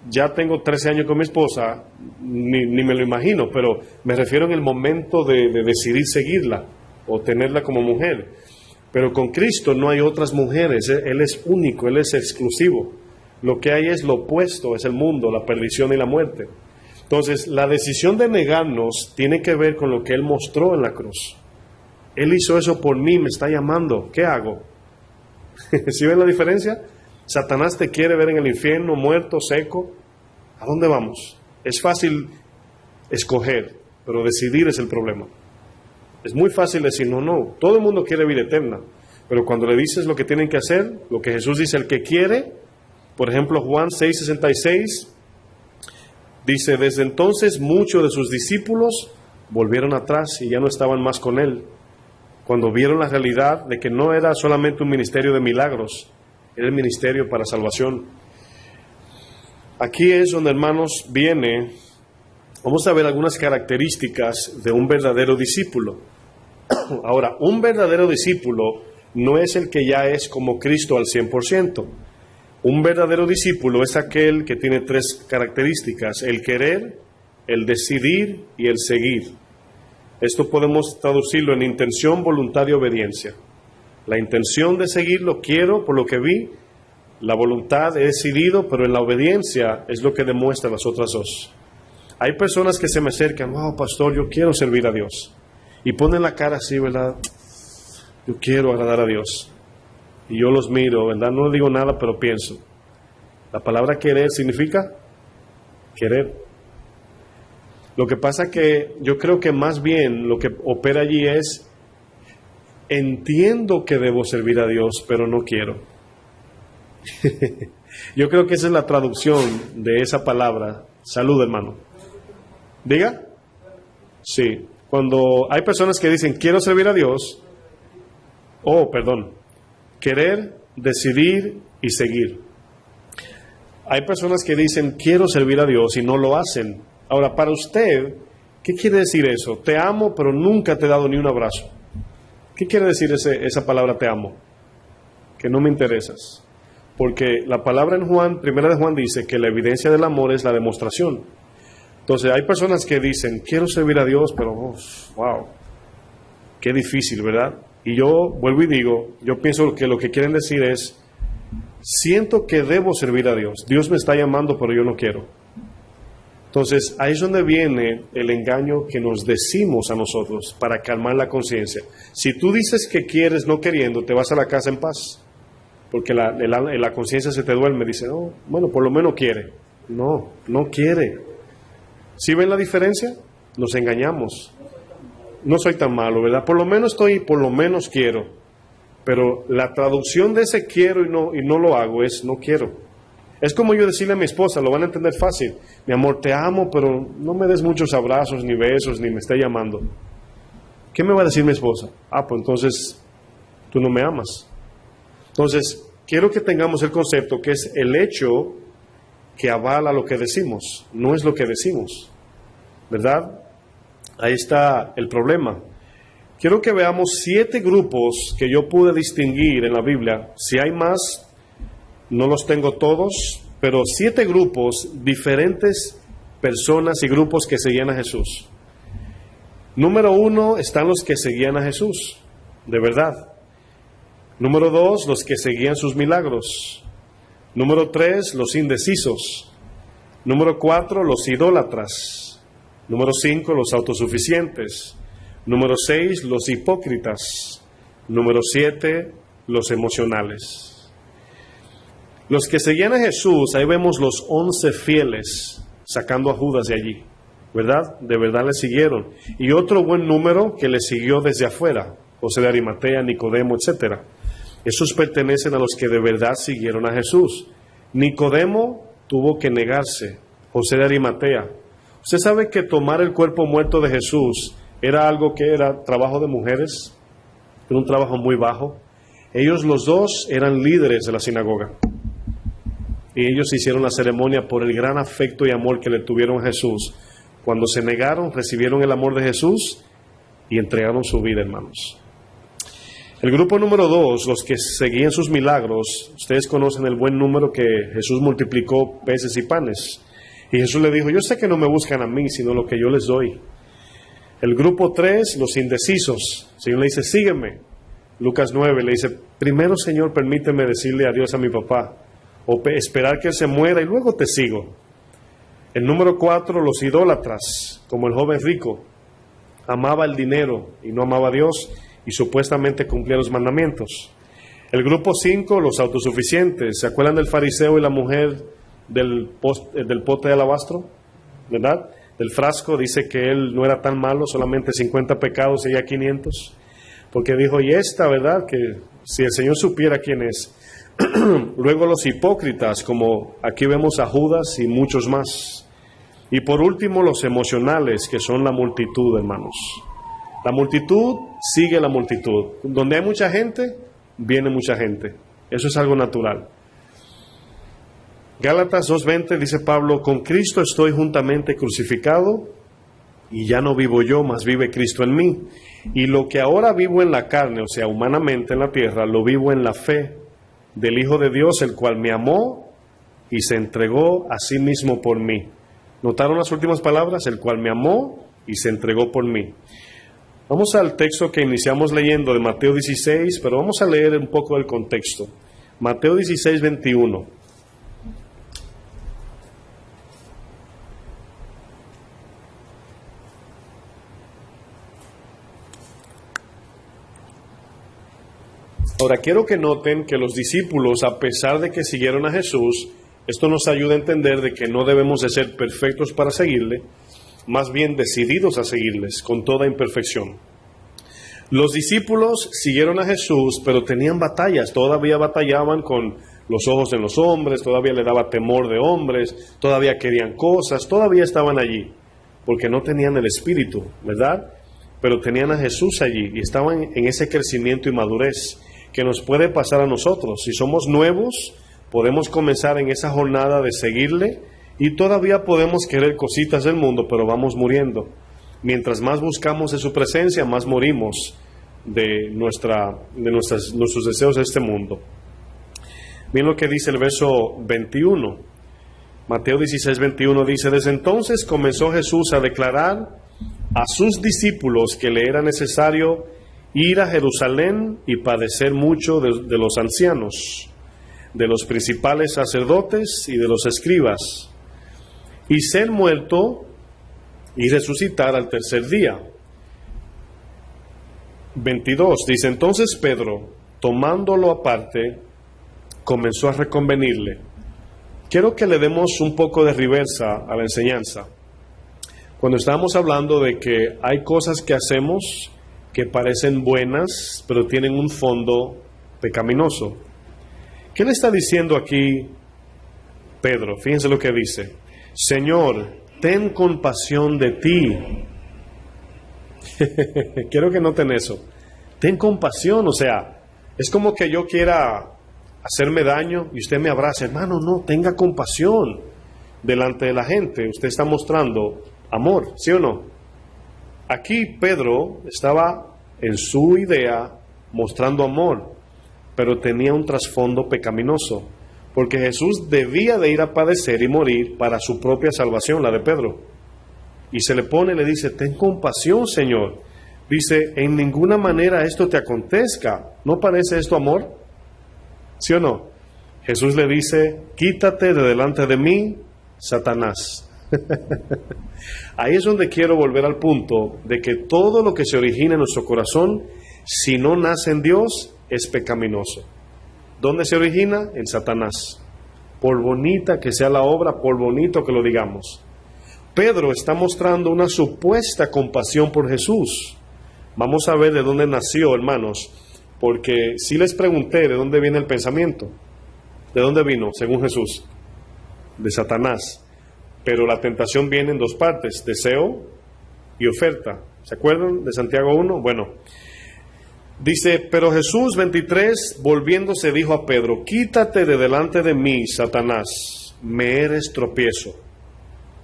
[SPEAKER 1] Ya tengo 13 años con mi esposa, ni me lo imagino, pero me refiero en el momento de decidir seguirla o tenerla como mujer. Pero con Cristo no hay otras mujeres, Él es único, Él es exclusivo. Lo que hay es lo opuesto, es el mundo, la perdición y la muerte. Entonces, la decisión de negarnos tiene que ver con lo que Él mostró en la cruz. Él hizo eso por mí, me está llamando. ¿Qué hago? ¿Sí ven la diferencia? Satanás te quiere ver en el infierno, muerto, seco. ¿A dónde vamos? Es fácil escoger, pero decidir es el problema. Es muy fácil decir, no, todo el mundo quiere vida eterna. Pero cuando le dices lo que tienen que hacer, lo que Jesús dice, el que quiere, por ejemplo, Juan 6:66, dice, desde entonces muchos de sus discípulos volvieron atrás y ya no estaban más con Él. Cuando vieron la realidad de que no era solamente un ministerio de milagros, era el ministerio para salvación. Aquí es donde, hermanos, vamos a ver algunas características de un verdadero discípulo. Ahora, un verdadero discípulo no es el que ya es como Cristo al 100%. Un verdadero discípulo es aquel que tiene 3 características: el querer, el decidir y el seguir. Esto podemos traducirlo en intención, voluntad y obediencia. La intención de seguirlo, quiero por lo que vi. La voluntad, he decidido, pero en la obediencia es lo que demuestra las otras 2. Hay personas que se me acercan, wow, pastor, yo quiero servir a Dios. Y ponen la cara así, ¿verdad? Yo quiero agradar a Dios. Y yo los miro, ¿verdad? No digo nada, pero pienso. La palabra querer significa querer. Lo que pasa que yo creo que más bien lo que opera allí es, entiendo que debo servir a Dios, pero no quiero. Yo creo que esa es la traducción de esa palabra. Salud, hermano. ¿Diga? Sí. Cuando hay personas que dicen, quiero servir a Dios, querer, decidir y seguir. Hay personas que dicen, quiero servir a Dios y no lo hacen. Ahora, para usted, ¿qué quiere decir eso? Te amo, pero nunca te he dado ni un abrazo. ¿Qué quiere decir esa palabra te amo? Que no me interesas. Porque la palabra en Juan, 1 de Juan dice que la evidencia del amor es la demostración. Entonces hay personas que dicen, quiero servir a Dios, pero wow, qué difícil, ¿verdad? Y yo vuelvo y digo, yo pienso que lo que quieren decir es, siento que debo servir a Dios. Dios me está llamando, pero yo no quiero. Entonces ahí es donde viene el engaño que nos decimos a nosotros para calmar la conciencia. Si tú dices que quieres no queriendo, te vas a la casa en paz. Porque la conciencia se te duerme, dice, no, bueno, por lo menos quiere. No, no quiere. ¿Sí ven la diferencia? Nos engañamos. No soy tan malo, ¿verdad? Por lo menos quiero. Pero la traducción de ese quiero y no lo hago es no quiero. Es como yo decirle a mi esposa, lo van a entender fácil. Mi amor, te amo, pero no me des muchos abrazos, ni besos, ni me esté llamando. ¿Qué me va a decir mi esposa? Pues entonces tú no me amas. Entonces, quiero que tengamos el concepto que es el hecho que avala lo que decimos, no es lo que decimos, ¿verdad? Ahí está el problema. Quiero que veamos 7 grupos que yo pude distinguir en la Biblia. Si hay más, no los tengo todos, pero 7 grupos, diferentes personas y grupos que seguían a Jesús. Número 1 están los que seguían a Jesús, de verdad. Número 2, los que seguían sus milagros. Número 3, los indecisos. Número 4, los idólatras. Número 5, los autosuficientes. Número 6, los hipócritas. Número 7, los emocionales. Los que seguían a Jesús, ahí vemos los 11 fieles sacando a Judas de allí, ¿verdad? De verdad le siguieron. Y otro buen número que le siguió desde afuera, José de Arimatea, Nicodemo, etcétera. Esos pertenecen a los que de verdad siguieron a Jesús. Nicodemo tuvo que negarse. José de Arimatea. Usted sabe que tomar el cuerpo muerto de Jesús era algo que era trabajo de mujeres. Era un trabajo muy bajo. Ellos los dos eran líderes de la sinagoga. Y ellos hicieron la ceremonia por el gran afecto y amor que le tuvieron a Jesús. Cuando se negaron, recibieron el amor de Jesús y entregaron su vida, hermanos. El grupo número 2, los que seguían sus milagros, ustedes conocen el buen número que Jesús multiplicó peces y panes. Y Jesús le dijo, yo sé que no me buscan a mí, sino lo que yo les doy. El grupo 3, los indecisos. El Señor le dice, sígueme. Lucas 9 le dice, primero, Señor, permíteme decirle adiós a mi papá. o esperar que Él se muera y luego te sigo. El número 4, los idólatras, como el joven rico. Amaba el dinero y no amaba a Dios y supuestamente cumplía los mandamientos. El grupo 5, los autosuficientes. ¿Se acuerdan del fariseo y la mujer del pote de alabastro? ¿Verdad? Del frasco, dice que él no era tan malo, solamente 50 pecados y ella 500. Porque dijo, y esta, ¿verdad? Que si el Señor supiera quién es. Luego los hipócritas, como aquí vemos a Judas y muchos más. Y por último los emocionales, que son la multitud, hermanos. La multitud sigue la multitud. Donde hay mucha gente, viene mucha gente. Eso es algo natural. Gálatas 2:20 dice Pablo, con Cristo estoy juntamente crucificado, y ya no vivo yo, mas vive Cristo en mí. Y lo que ahora vivo en la carne, o sea, humanamente en la tierra, lo vivo en la fe del Hijo de Dios, el cual me amó y se entregó a sí mismo por mí. ¿Notaron las últimas palabras? El cual me amó y se entregó por mí. Vamos al texto que iniciamos leyendo de Mateo 16, pero vamos a leer un poco el contexto. Mateo 16:21. Ahora quiero que noten que los discípulos, a pesar de que siguieron a Jesús, esto nos ayuda a entender de que no debemos de ser perfectos para seguirle, más bien decididos a seguirles con toda imperfección. Los discípulos siguieron a Jesús, pero tenían batallas, todavía batallaban con los ojos en los hombres, todavía le daba temor de hombres, todavía querían cosas, todavía estaban allí, porque no tenían el Espíritu, ¿verdad? Pero tenían a Jesús allí y estaban en ese crecimiento y madurez que nos puede pasar a nosotros. Si somos nuevos, podemos comenzar en esa jornada de seguirle y todavía podemos querer cositas del mundo, pero vamos muriendo. Mientras más buscamos de su presencia, más morimos de nuestros deseos de este mundo. Miren lo que dice el verso 21. Mateo 16:21 dice, desde entonces comenzó Jesús a declarar a sus discípulos que le era necesario ir a Jerusalén y padecer mucho de los ancianos, de los principales sacerdotes y de los escribas, y ser muerto y resucitar al tercer día. 22 dice, entonces Pedro, tomándolo aparte, comenzó a reconvenirle. Quiero que le demos un poco de reversa a la enseñanza. Cuando estamos hablando de que hay cosas que hacemos que parecen buenas, pero tienen un fondo pecaminoso. ¿Qué le está diciendo aquí Pedro? Fíjense lo que dice. Señor, ten compasión de ti. Quiero que noten eso. Ten compasión, o sea, es como que yo quiera hacerme daño y usted me abraza. Hermano, no, tenga compasión delante de la gente. Usted está mostrando amor, ¿sí o no? Aquí Pedro estaba en su idea mostrando amor, pero tenía un trasfondo pecaminoso, porque Jesús debía de ir a padecer y morir para su propia salvación, la de Pedro. Y se le pone y le dice, ten compasión, Señor. Dice, en ninguna manera esto te acontezca. ¿No parece esto amor? ¿Sí o no? Jesús le dice, quítate de delante de mí, Satanás. Ahí es donde quiero volver al punto de que todo lo que se origina en nuestro corazón, si no nace en Dios, es pecaminoso. ¿Dónde se origina? En Satanás. Por bonita que sea la obra, por bonito que lo digamos. Pedro está mostrando una supuesta compasión por Jesús. Vamos a ver de dónde nació, hermanos, porque si les pregunté de dónde viene el pensamiento, ¿de dónde vino, según Jesús? De Satanás. Pero la tentación viene en dos partes, deseo y oferta. ¿Se acuerdan de Santiago 1? Bueno, dice, pero Jesús 23, volviéndose, dijo a Pedro, quítate de delante de mí, Satanás, me eres tropiezo.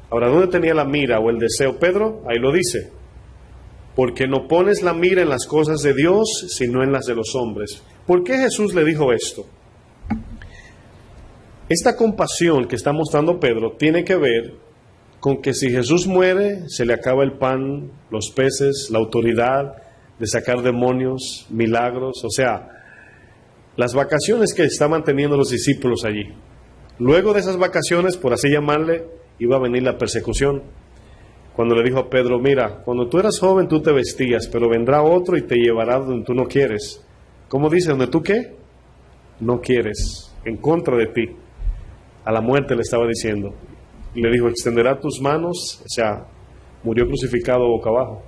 [SPEAKER 1] Ahora, ¿dónde tenía la mira o el deseo Pedro? Ahí lo dice. Porque no pones la mira en las cosas de Dios, sino en las de los hombres. ¿Por qué Jesús le dijo esto? Esta compasión que está mostrando Pedro tiene que ver con que si Jesús muere, se le acaba el pan, los peces, la autoridad de sacar demonios, milagros, o sea, las vacaciones que estaban teniendo los discípulos allí. Luego de esas vacaciones, por así llamarle, iba a venir la persecución. Cuando le dijo a Pedro, mira, cuando tú eras joven tú te vestías, pero vendrá otro y te llevará donde tú no quieres. ¿Cómo dice? ¿Donde tú qué? No quieres, en contra de ti. A la muerte le estaba diciendo. Y le dijo, extenderá tus manos, o sea, murió crucificado boca abajo.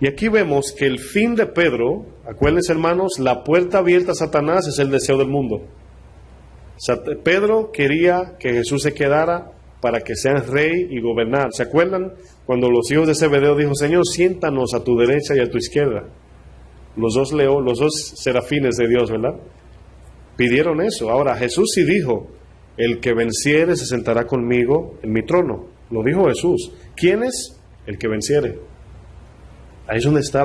[SPEAKER 1] Y aquí vemos que el fin de Pedro, acuérdense hermanos, la puerta abierta a Satanás es el deseo del mundo. Pedro quería que Jesús se quedara para que sean rey y gobernar. ¿Se acuerdan cuando los hijos de Zebedeo dijo, Señor, siéntanos a tu derecha y a tu izquierda? Los dos serafines de Dios, ¿verdad? Pidieron eso. Ahora Jesús sí dijo, el que venciere se sentará conmigo en mi trono. Lo dijo Jesús. ¿Quién es? El que venciere. Ahí es donde está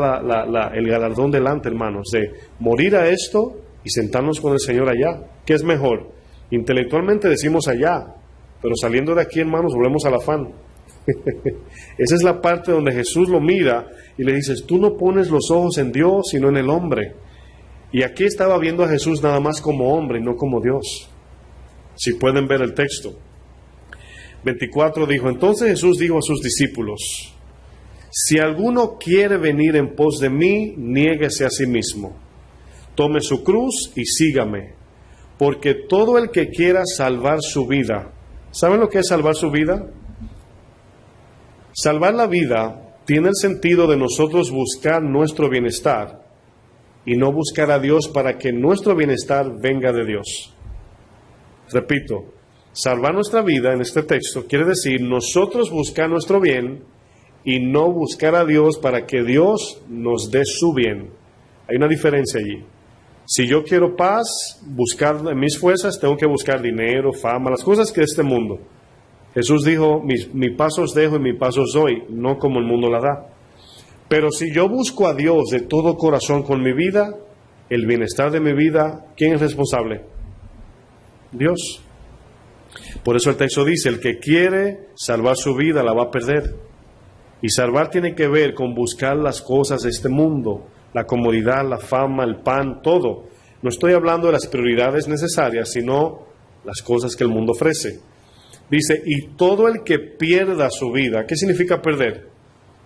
[SPEAKER 1] el galardón delante, hermanos, de morir a esto y sentarnos con el Señor allá. ¿Qué es mejor? Intelectualmente decimos allá, pero saliendo de aquí, hermanos, volvemos al afán. Esa es la parte donde Jesús lo mira y le dices, tú no pones los ojos en Dios, sino en el hombre. Y aquí estaba viendo a Jesús nada más como hombre y no como Dios. Si pueden ver el texto. 24 dijo, entonces Jesús dijo a sus discípulos, si alguno quiere venir en pos de mí, niéguese a sí mismo. Tome su cruz y sígame. Porque todo el que quiera salvar su vida, ¿saben lo que es salvar su vida? Salvar la vida tiene el sentido de nosotros buscar nuestro bienestar y no buscar a Dios para que nuestro bienestar venga de Dios. Repito, salvar nuestra vida en este texto quiere decir nosotros buscar nuestro bien y no buscar a Dios para que Dios nos dé su bien. Hay una diferencia allí. Si yo quiero paz, buscar en mis fuerzas, tengo que buscar dinero, fama, las cosas que de este mundo. Jesús dijo, mi paz os dejo y mi paz os doy, no como el mundo la da. Pero si yo busco a Dios de todo corazón con mi vida, el bienestar de mi vida, ¿quién es responsable? Dios. Por eso el texto dice, el que quiere salvar su vida la va a perder. Y salvar tiene que ver con buscar las cosas de este mundo, la comodidad, la fama, el pan, todo. No estoy hablando de las prioridades necesarias, sino las cosas que el mundo ofrece. Dice, y todo el que pierda su vida, ¿qué significa perder?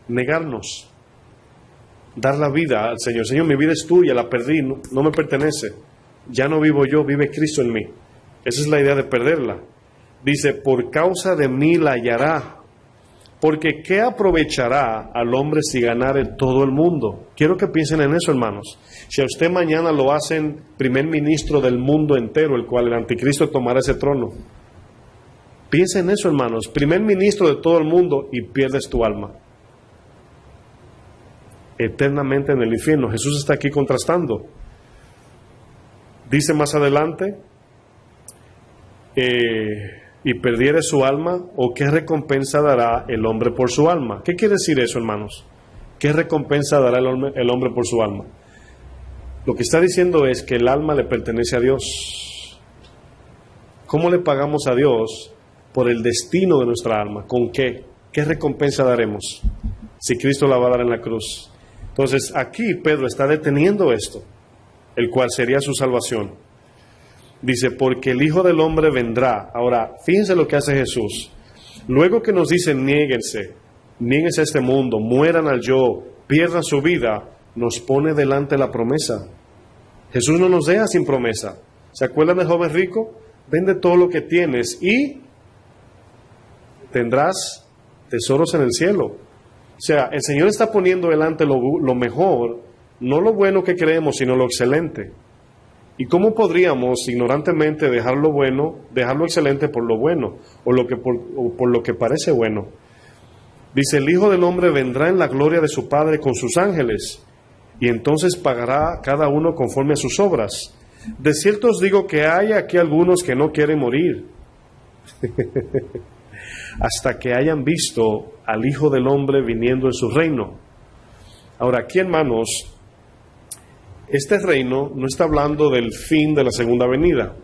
[SPEAKER 1] Negarnos. Dar la vida al Señor. Señor, mi vida es tuya, la perdí, no me pertenece. Ya no vivo yo, vive Cristo en mí. Esa es la idea de perderla. Dice, por causa de mí la hallará. Porque ¿qué aprovechará al hombre si ganare todo el mundo? Quiero que piensen en eso, hermanos. Si a usted mañana lo hacen primer ministro del mundo entero, el cual el anticristo tomará ese trono. Piensen en eso, hermanos. Primer ministro de todo el mundo y pierdes tu alma. Eternamente en el infierno. Jesús está aquí contrastando. Dice más adelante, y perdiere su alma, o qué recompensa dará el hombre por su alma. ¿Qué quiere decir eso, hermanos? ¿Qué recompensa dará el hombre por su alma? Lo que está diciendo es que el alma le pertenece a Dios. ¿Cómo le pagamos a Dios por el destino de nuestra alma? ¿Con qué? ¿Qué recompensa daremos si Cristo la va a dar en la cruz? Entonces aquí Pedro está deteniendo esto, el cual sería su salvación. Dice, porque el Hijo del Hombre vendrá. Ahora, fíjense lo que hace Jesús. Luego que nos dice, niéguense a este mundo, mueran al yo, pierdan su vida, nos pone delante la promesa. Jesús no nos deja sin promesa. ¿Se acuerdan del joven rico? Vende todo lo que tienes y tendrás tesoros en el cielo. O sea, el Señor está poniendo delante lo mejor, no lo bueno que creemos, sino lo excelente. ¿Y cómo podríamos ignorantemente dejar lo bueno, dejar lo excelente por lo bueno, o por lo que parece bueno? Dice, el Hijo del Hombre vendrá en la gloria de su Padre con sus ángeles, y entonces pagará cada uno conforme a sus obras. De cierto os digo que hay aquí algunos que no quieren morir, hasta que hayan visto al Hijo del Hombre viniendo en su reino. Ahora, aquí, hermanos, este reino no está hablando del fin de la segunda venida.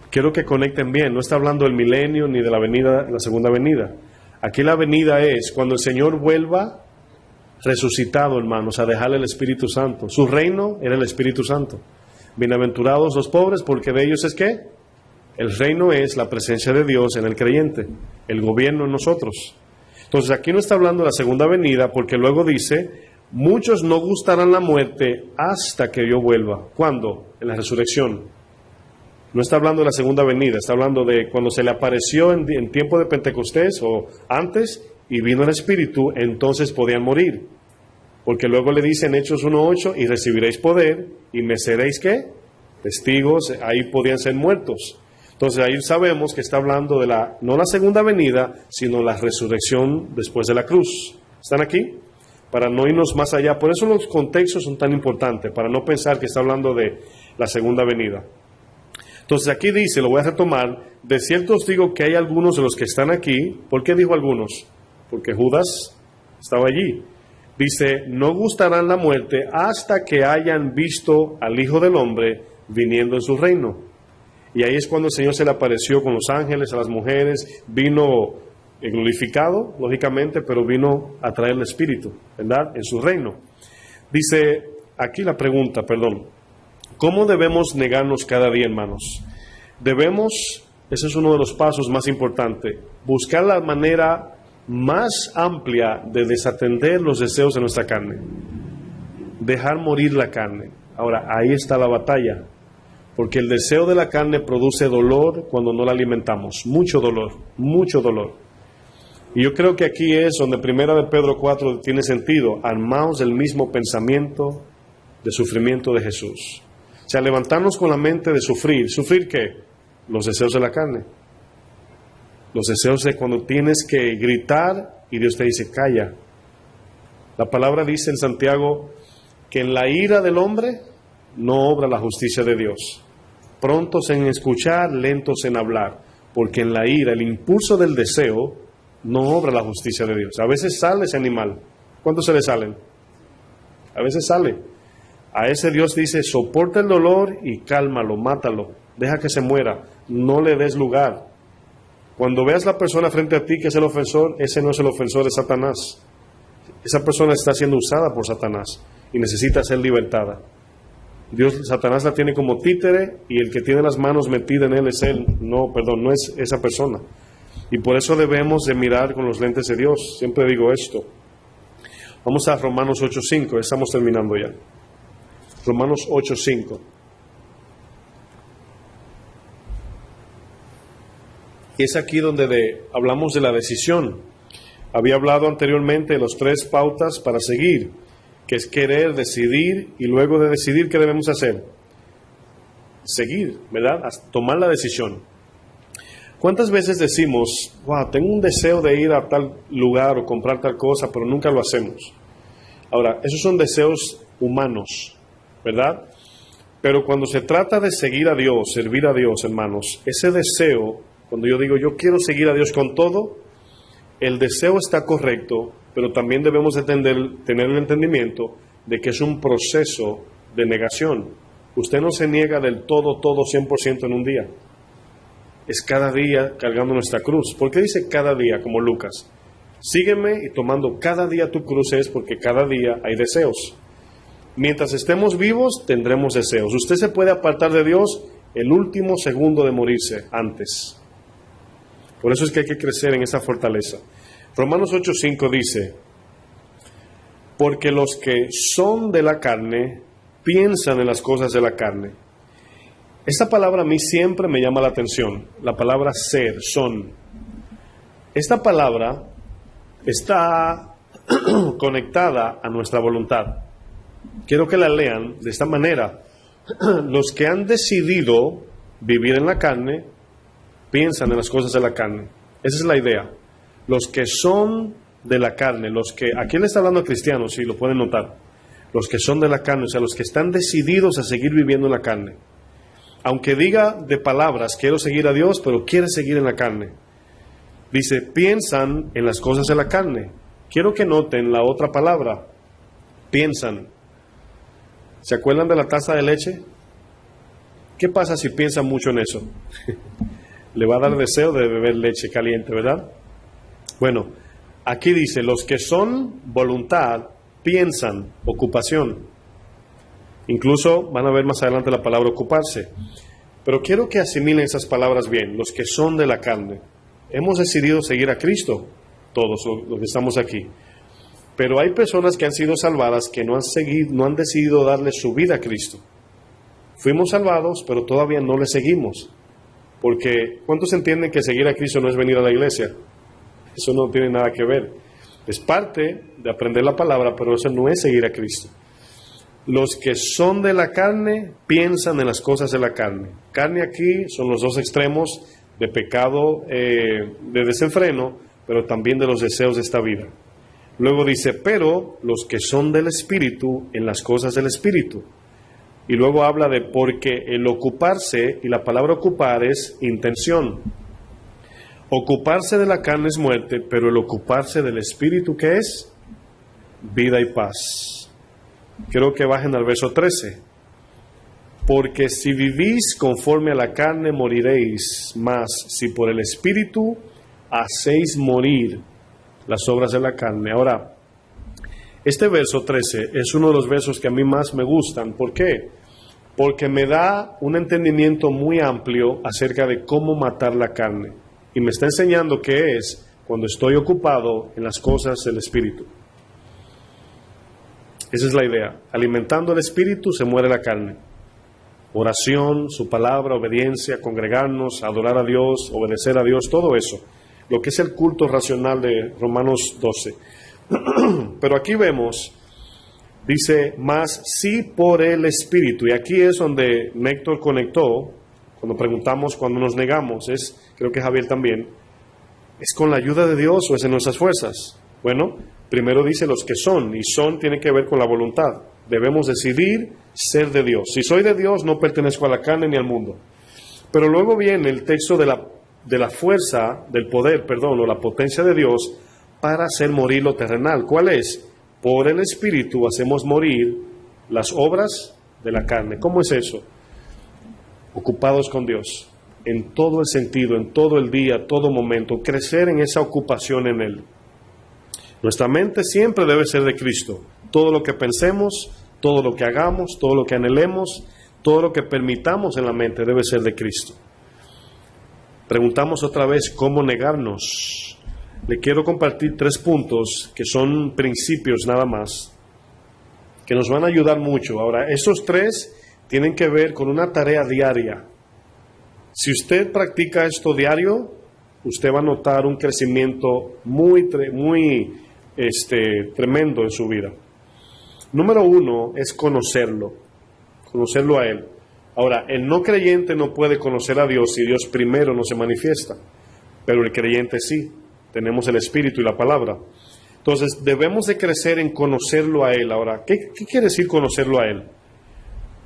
[SPEAKER 1] Quiero que conecten bien, no está hablando del milenio ni de la segunda venida. Aquí la venida es cuando el Señor vuelva resucitado, hermanos, a dejarle el Espíritu Santo. Su reino era el Espíritu Santo. Bienaventurados los pobres, porque de ellos es ¿qué? El reino es la presencia de Dios en el creyente, el gobierno en nosotros. Entonces aquí no está hablando de la segunda venida, porque luego dice, muchos no gustarán la muerte hasta que yo vuelva. ¿Cuándo? En la resurrección. No está hablando de la segunda venida, está hablando de cuando se le apareció en tiempo de Pentecostés o antes y vino el Espíritu, entonces podían morir. Porque luego le dice en Hechos 1:8, y recibiréis poder, y me seréis, ¿qué? Testigos, ahí podían ser muertos. Entonces ahí sabemos que está hablando de no la segunda venida, sino la resurrección después de la cruz. ¿Están aquí? Para no irnos más allá. Por eso los contextos son tan importantes, para no pensar que está hablando de la segunda venida. Entonces aquí dice, lo voy a retomar, de cierto os digo que hay algunos de los que están aquí. ¿Por qué dijo algunos? Porque Judas estaba allí. Dice, no gustarán la muerte hasta que hayan visto al Hijo del Hombre viniendo en su reino. Y ahí es cuando el Señor se le apareció con los ángeles, a las mujeres, vino glorificado, lógicamente, pero vino a traer el Espíritu, ¿verdad? En su reino. Dice, aquí la pregunta, ¿cómo debemos negarnos cada día, hermanos? Debemos, ese es uno de los pasos más importantes, buscar la manera más amplia de desatender los deseos de nuestra carne. Dejar morir la carne. Ahora, ahí está la batalla. Porque el deseo de la carne produce dolor cuando no la alimentamos. Mucho dolor, mucho dolor. Y yo creo que aquí es donde 1 de Pedro 4 tiene sentido. Armaos del mismo pensamiento de sufrimiento de Jesús. O sea, levantarnos con la mente de sufrir. ¿Sufrir qué? Los deseos de la carne. Los deseos de cuando tienes que gritar y Dios te dice, calla. La palabra dice en Santiago que en la ira del hombre no obra la justicia de Dios. Prontos en escuchar, lentos en hablar, porque en la ira, el impulso del deseo, no obra la justicia de Dios. A veces sale ese animal. ¿Cuántos se le salen? A veces sale. A ese Dios dice, soporta el dolor y cálmalo, mátalo, deja que se muera, no le des lugar. Cuando veas la persona frente a ti que es el ofensor, ese no es el ofensor, es Satanás. Esa persona está siendo usada por Satanás y necesita ser libertada. Satanás la tiene como títere y el que tiene las manos metidas en él es él. No es esa persona. Y por eso debemos de mirar con los lentes de Dios. Siempre digo esto. Vamos a Romanos 8:5, estamos terminando ya. Romanos 8:5. Y es aquí donde hablamos de la decisión. Había hablado anteriormente de las 3 pautas para seguir, que es querer, decidir, y luego de decidir, ¿qué debemos hacer? Seguir, ¿verdad? Tomar la decisión. ¿Cuántas veces decimos, wow, tengo un deseo de ir a tal lugar o comprar tal cosa, pero nunca lo hacemos? Ahora, esos son deseos humanos, ¿verdad? Pero cuando se trata de seguir a Dios, servir a Dios, hermanos, ese deseo, cuando yo digo, yo quiero seguir a Dios con todo, el deseo está correcto, pero también debemos de tener el entendimiento de que es un proceso de negación. Usted no se niega del todo 100% en un día. Es cada día cargando nuestra cruz. ¿Por qué dice cada día, como Lucas? Sígueme y tomando cada día tu cruz, es porque cada día hay deseos. Mientras estemos vivos, tendremos deseos. Usted se puede apartar de Dios el último segundo de morirse, antes. Por eso es que hay que crecer en esa fortaleza. Romanos 8:5 dice, porque los que son de la carne piensan en las cosas de la carne. Esta palabra a mí siempre me llama la atención, la palabra ser, son. Esta palabra está conectada a nuestra voluntad. Quiero que la lean de esta manera. Los que han decidido vivir en la carne piensan en las cosas de la carne. Esa es la idea. Los que son de la carne, aquí le está hablando a cristianos, si lo pueden notar, los que son de la carne, o sea, los que están decididos a seguir viviendo en la carne. Aunque diga de palabras, quiero seguir a Dios, pero quiere seguir en la carne. Dice, piensan en las cosas de la carne. Quiero que noten la otra palabra, piensan. ¿Se acuerdan de la taza de leche? ¿Qué pasa si piensan mucho en eso? Le va a dar deseo de beber leche caliente, ¿verdad? Bueno, aquí dice, los que son voluntad, piensan, ocupación. Incluso van a ver más adelante la palabra ocuparse. Pero quiero que asimilen esas palabras bien, los que son de la carne. Hemos decidido seguir a Cristo, todos los que estamos aquí. Pero hay personas que han sido salvadas que no han decidido darle su vida a Cristo. Fuimos salvados, pero todavía no le seguimos. Porque, ¿cuántos entienden que seguir a Cristo no es venir a la iglesia? Eso no tiene nada que ver. Es parte de aprender la palabra, pero eso no es seguir a Cristo. Los que son de la carne piensan en las cosas de la carne. Carne aquí son los dos extremos de pecado, de desenfreno, pero también de los deseos de esta vida. Luego dice, pero los que son del Espíritu, en las cosas del Espíritu. Y luego habla de porque el ocuparse, y la palabra ocupar es intención. Ocuparse de la carne es muerte, pero el ocuparse del Espíritu, ¿qué es? Vida y paz. Quiero que bajen al verso 13. Porque si vivís conforme a la carne, moriréis, mas si por el Espíritu hacéis morir las obras de la carne. Ahora, este verso 13 es uno de los versos que a mí más me gustan. ¿Por qué? Porque me da un entendimiento muy amplio acerca de cómo matar la carne. Y me está enseñando qué es cuando estoy ocupado en las cosas del Espíritu. Esa es la idea. Alimentando el Espíritu se muere la carne. Oración, su palabra, obediencia, congregarnos, adorar a Dios, obedecer a Dios, todo eso. Lo que es el culto racional de Romanos 12. Pero aquí vemos, dice, más sí por el Espíritu. Y aquí es donde Néctor conectó, cuando preguntamos, cuando nos negamos, creo que Javier también, ¿es con la ayuda de Dios o es en nuestras fuerzas? Bueno, primero dice los que son, y son tiene que ver con la voluntad. Debemos decidir ser de Dios. Si soy de Dios, no pertenezco a la carne ni al mundo. Pero luego viene el texto de la fuerza, del poder, o la potencia de Dios para hacer morir lo terrenal. ¿Cuál es? Por el Espíritu hacemos morir las obras de la carne. ¿Cómo es eso? Ocupados con Dios, en todo el sentido, en todo el día, todo momento, crecer en esa ocupación en Él. Nuestra mente siempre debe ser de Cristo. Todo lo que pensemos, todo lo que hagamos, todo lo que anhelemos, todo lo que permitamos en la mente debe ser de Cristo. Preguntamos otra vez, ¿cómo negarnos? Le quiero compartir 3 puntos que son principios nada más, que nos van a ayudar mucho. Ahora, esos 3 tienen que ver con una tarea diaria. Si usted practica esto diario, usted va a notar un crecimiento muy tremendo en su vida. Número 1 es conocerlo a Él. Ahora, el no creyente no puede conocer a Dios si Dios primero no se manifiesta, pero el creyente sí. Tenemos el Espíritu y la palabra. Entonces, debemos de crecer en conocerlo a Él. Ahora, ¿qué quiere decir conocerlo a Él?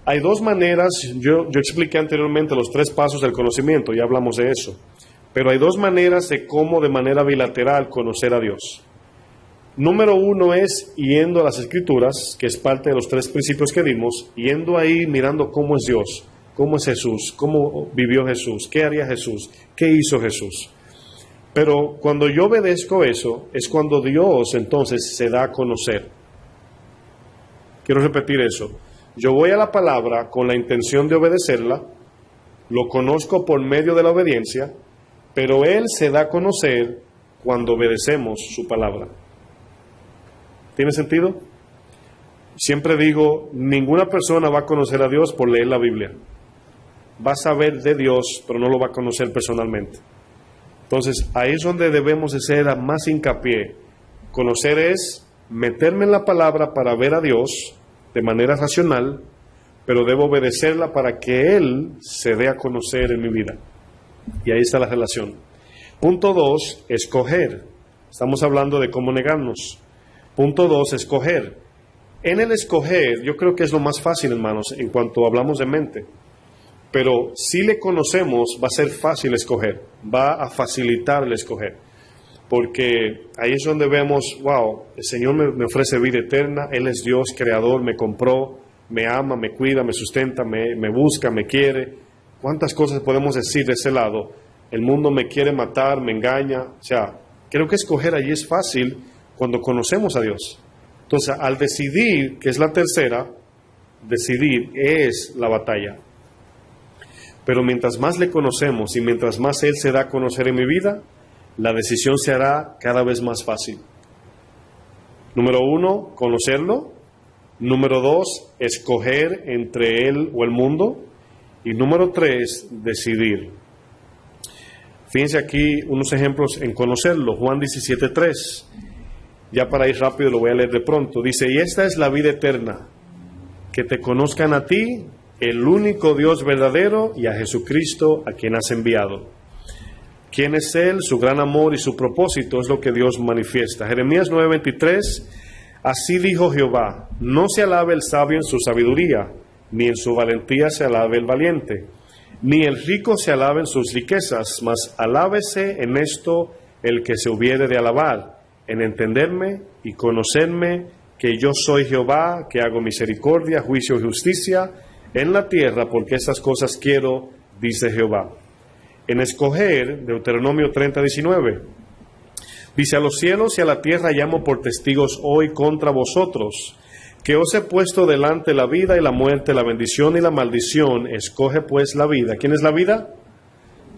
[SPEAKER 1] Hay 2 maneras, yo expliqué anteriormente los 3 pasos del conocimiento, ya hablamos de eso. Pero hay 2 maneras de cómo de manera bilateral conocer a Dios. Número 1 es yendo a las Escrituras, que es parte de los 3 principios que dimos, yendo ahí mirando cómo es Dios, cómo es Jesús, cómo vivió Jesús, qué haría Jesús, qué hizo Jesús. Pero cuando yo obedezco eso, es cuando Dios entonces se da a conocer. Quiero repetir eso. Yo voy a la palabra con la intención de obedecerla, lo conozco por medio de la obediencia, pero Él se da a conocer cuando obedecemos su palabra. ¿Tiene sentido? Siempre digo, ninguna persona va a conocer a Dios por leer la Biblia. Va a saber de Dios, pero no lo va a conocer personalmente. Entonces, ahí es donde debemos de ser a más hincapié. Conocer es meterme en la palabra para ver a Dios de manera racional, pero debo obedecerla para que Él se dé a conocer en mi vida. Y ahí está la relación. Punto 2, escoger. Estamos hablando de cómo negarnos. Punto 2, escoger. En el escoger, yo creo que es lo más fácil, hermanos, en cuanto hablamos de mente. Pero si le conocemos, va a ser fácil escoger, va a facilitar el escoger. Porque ahí es donde vemos, wow, el Señor me ofrece vida eterna, Él es Dios, creador, me compró, me ama, me cuida, me sustenta, me busca, me quiere. ¿Cuántas cosas podemos decir de ese lado? El mundo me quiere matar, me engaña. O sea, creo que escoger allí es fácil cuando conocemos a Dios. Entonces, al decidir, que es la tercera, decidir es la batalla. Pero mientras más le conocemos y mientras más Él se da a conocer en mi vida, la decisión se hará cada vez más fácil. Número 1, conocerlo. Número 2, escoger entre Él o el mundo. Y número 3, decidir. Fíjense aquí unos ejemplos en conocerlo. Juan 17:3. Ya para ir rápido lo voy a leer de pronto. Dice, y esta es la vida eterna, que te conozcan a ti, el único Dios verdadero, y a Jesucristo, a quien has enviado. ¿Quién es Él? Su gran amor y su propósito es lo que Dios manifiesta. Jeremías 9:23, así dijo Jehová, no se alabe el sabio en su sabiduría, ni en su valentía se alabe el valiente, ni el rico se alabe en sus riquezas, mas alábese en esto el que se hubiere de alabar, en entenderme y conocerme, que yo soy Jehová, que hago misericordia, juicio y justicia en la tierra, porque estas cosas quiero, dice Jehová. En escoger, Deuteronomio 30:19, dice, a los cielos y a la tierra llamo por testigos hoy contra vosotros, que os he puesto delante la vida y la muerte, la bendición y la maldición. Escoge pues la vida. ¿Quién es la vida?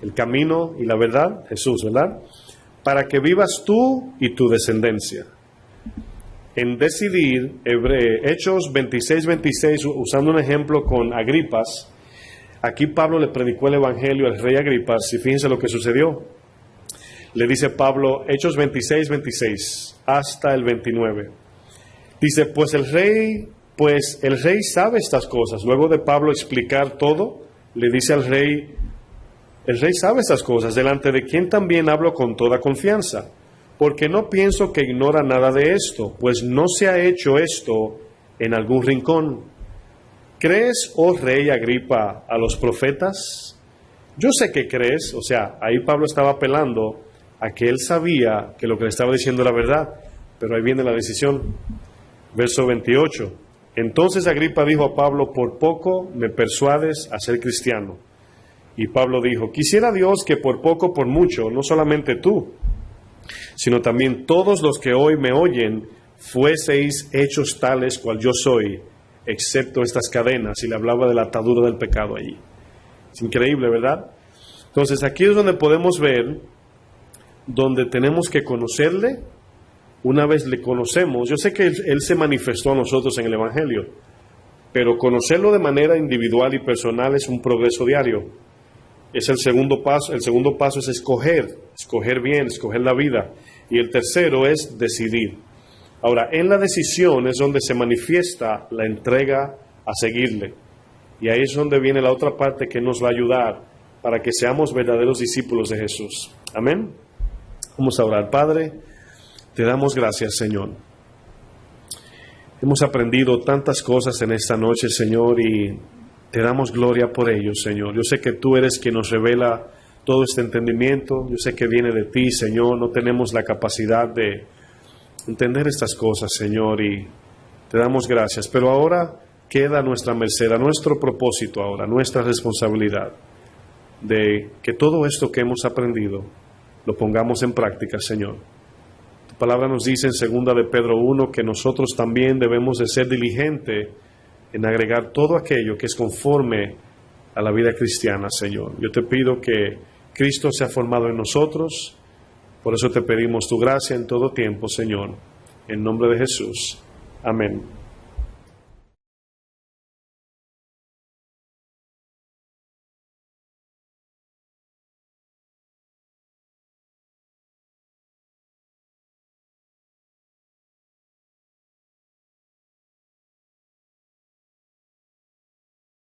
[SPEAKER 1] El camino y la verdad, Jesús, ¿verdad? Para que vivas tú y tu descendencia. En decidir, Hechos 26:26, usando un ejemplo con Agripas, aquí Pablo le predicó el evangelio al rey Agripas, y fíjense lo que sucedió. Le dice Pablo, Hechos 26:26, hasta el 29. Dice, pues el rey sabe estas cosas. Luego de Pablo explicar todo, le dice al rey, el rey sabe estas cosas, delante de quien también hablo con toda confianza, porque no pienso que ignora nada de esto, pues no se ha hecho esto en algún rincón. ¿Crees, oh rey Agripa, a los profetas? Yo sé que crees. O sea, ahí Pablo estaba apelando a que él sabía que lo que le estaba diciendo era verdad, pero ahí viene la decisión. Verso 28. Entonces Agripa dijo a Pablo, por poco me persuades a ser cristiano. Y Pablo dijo, quisiera Dios que por poco, por mucho, no solamente tú, sino también todos los que hoy me oyen, fueseis hechos tales cual yo soy, excepto estas cadenas. Y le hablaba de la atadura del pecado allí. Es increíble, ¿verdad? Entonces aquí es donde podemos ver, donde tenemos que conocerle. Una vez le conocemos, yo sé que Él se manifestó a nosotros en el Evangelio, pero conocerlo de manera individual y personal es un progreso diario. Es el segundo paso. El segundo paso es escoger bien, escoger la vida. Y el tercero es decidir. Ahora, en la decisión es donde se manifiesta la entrega a seguirle. Y ahí es donde viene la otra parte que nos va a ayudar para que seamos verdaderos discípulos de Jesús. Amén. Vamos a orar. Padre, te damos gracias, Señor. Hemos aprendido tantas cosas en esta noche, Señor, y te damos gloria por ello, Señor. Yo sé que tú eres quien nos revela todo este entendimiento. Yo sé que viene de ti, Señor. No tenemos la capacidad de entender estas cosas, Señor, y te damos gracias. Pero ahora queda a nuestra merced, a nuestro propósito ahora, nuestra responsabilidad de que todo esto que hemos aprendido lo pongamos en práctica, Señor. Tu palabra nos dice en 2 de Pedro 1 que nosotros también debemos de ser diligentes en agregar todo aquello que es conforme a la vida cristiana, Señor. Yo te pido que Cristo sea formado en nosotros. Por eso te pedimos tu gracia en todo tiempo, Señor. En nombre de Jesús. Amén.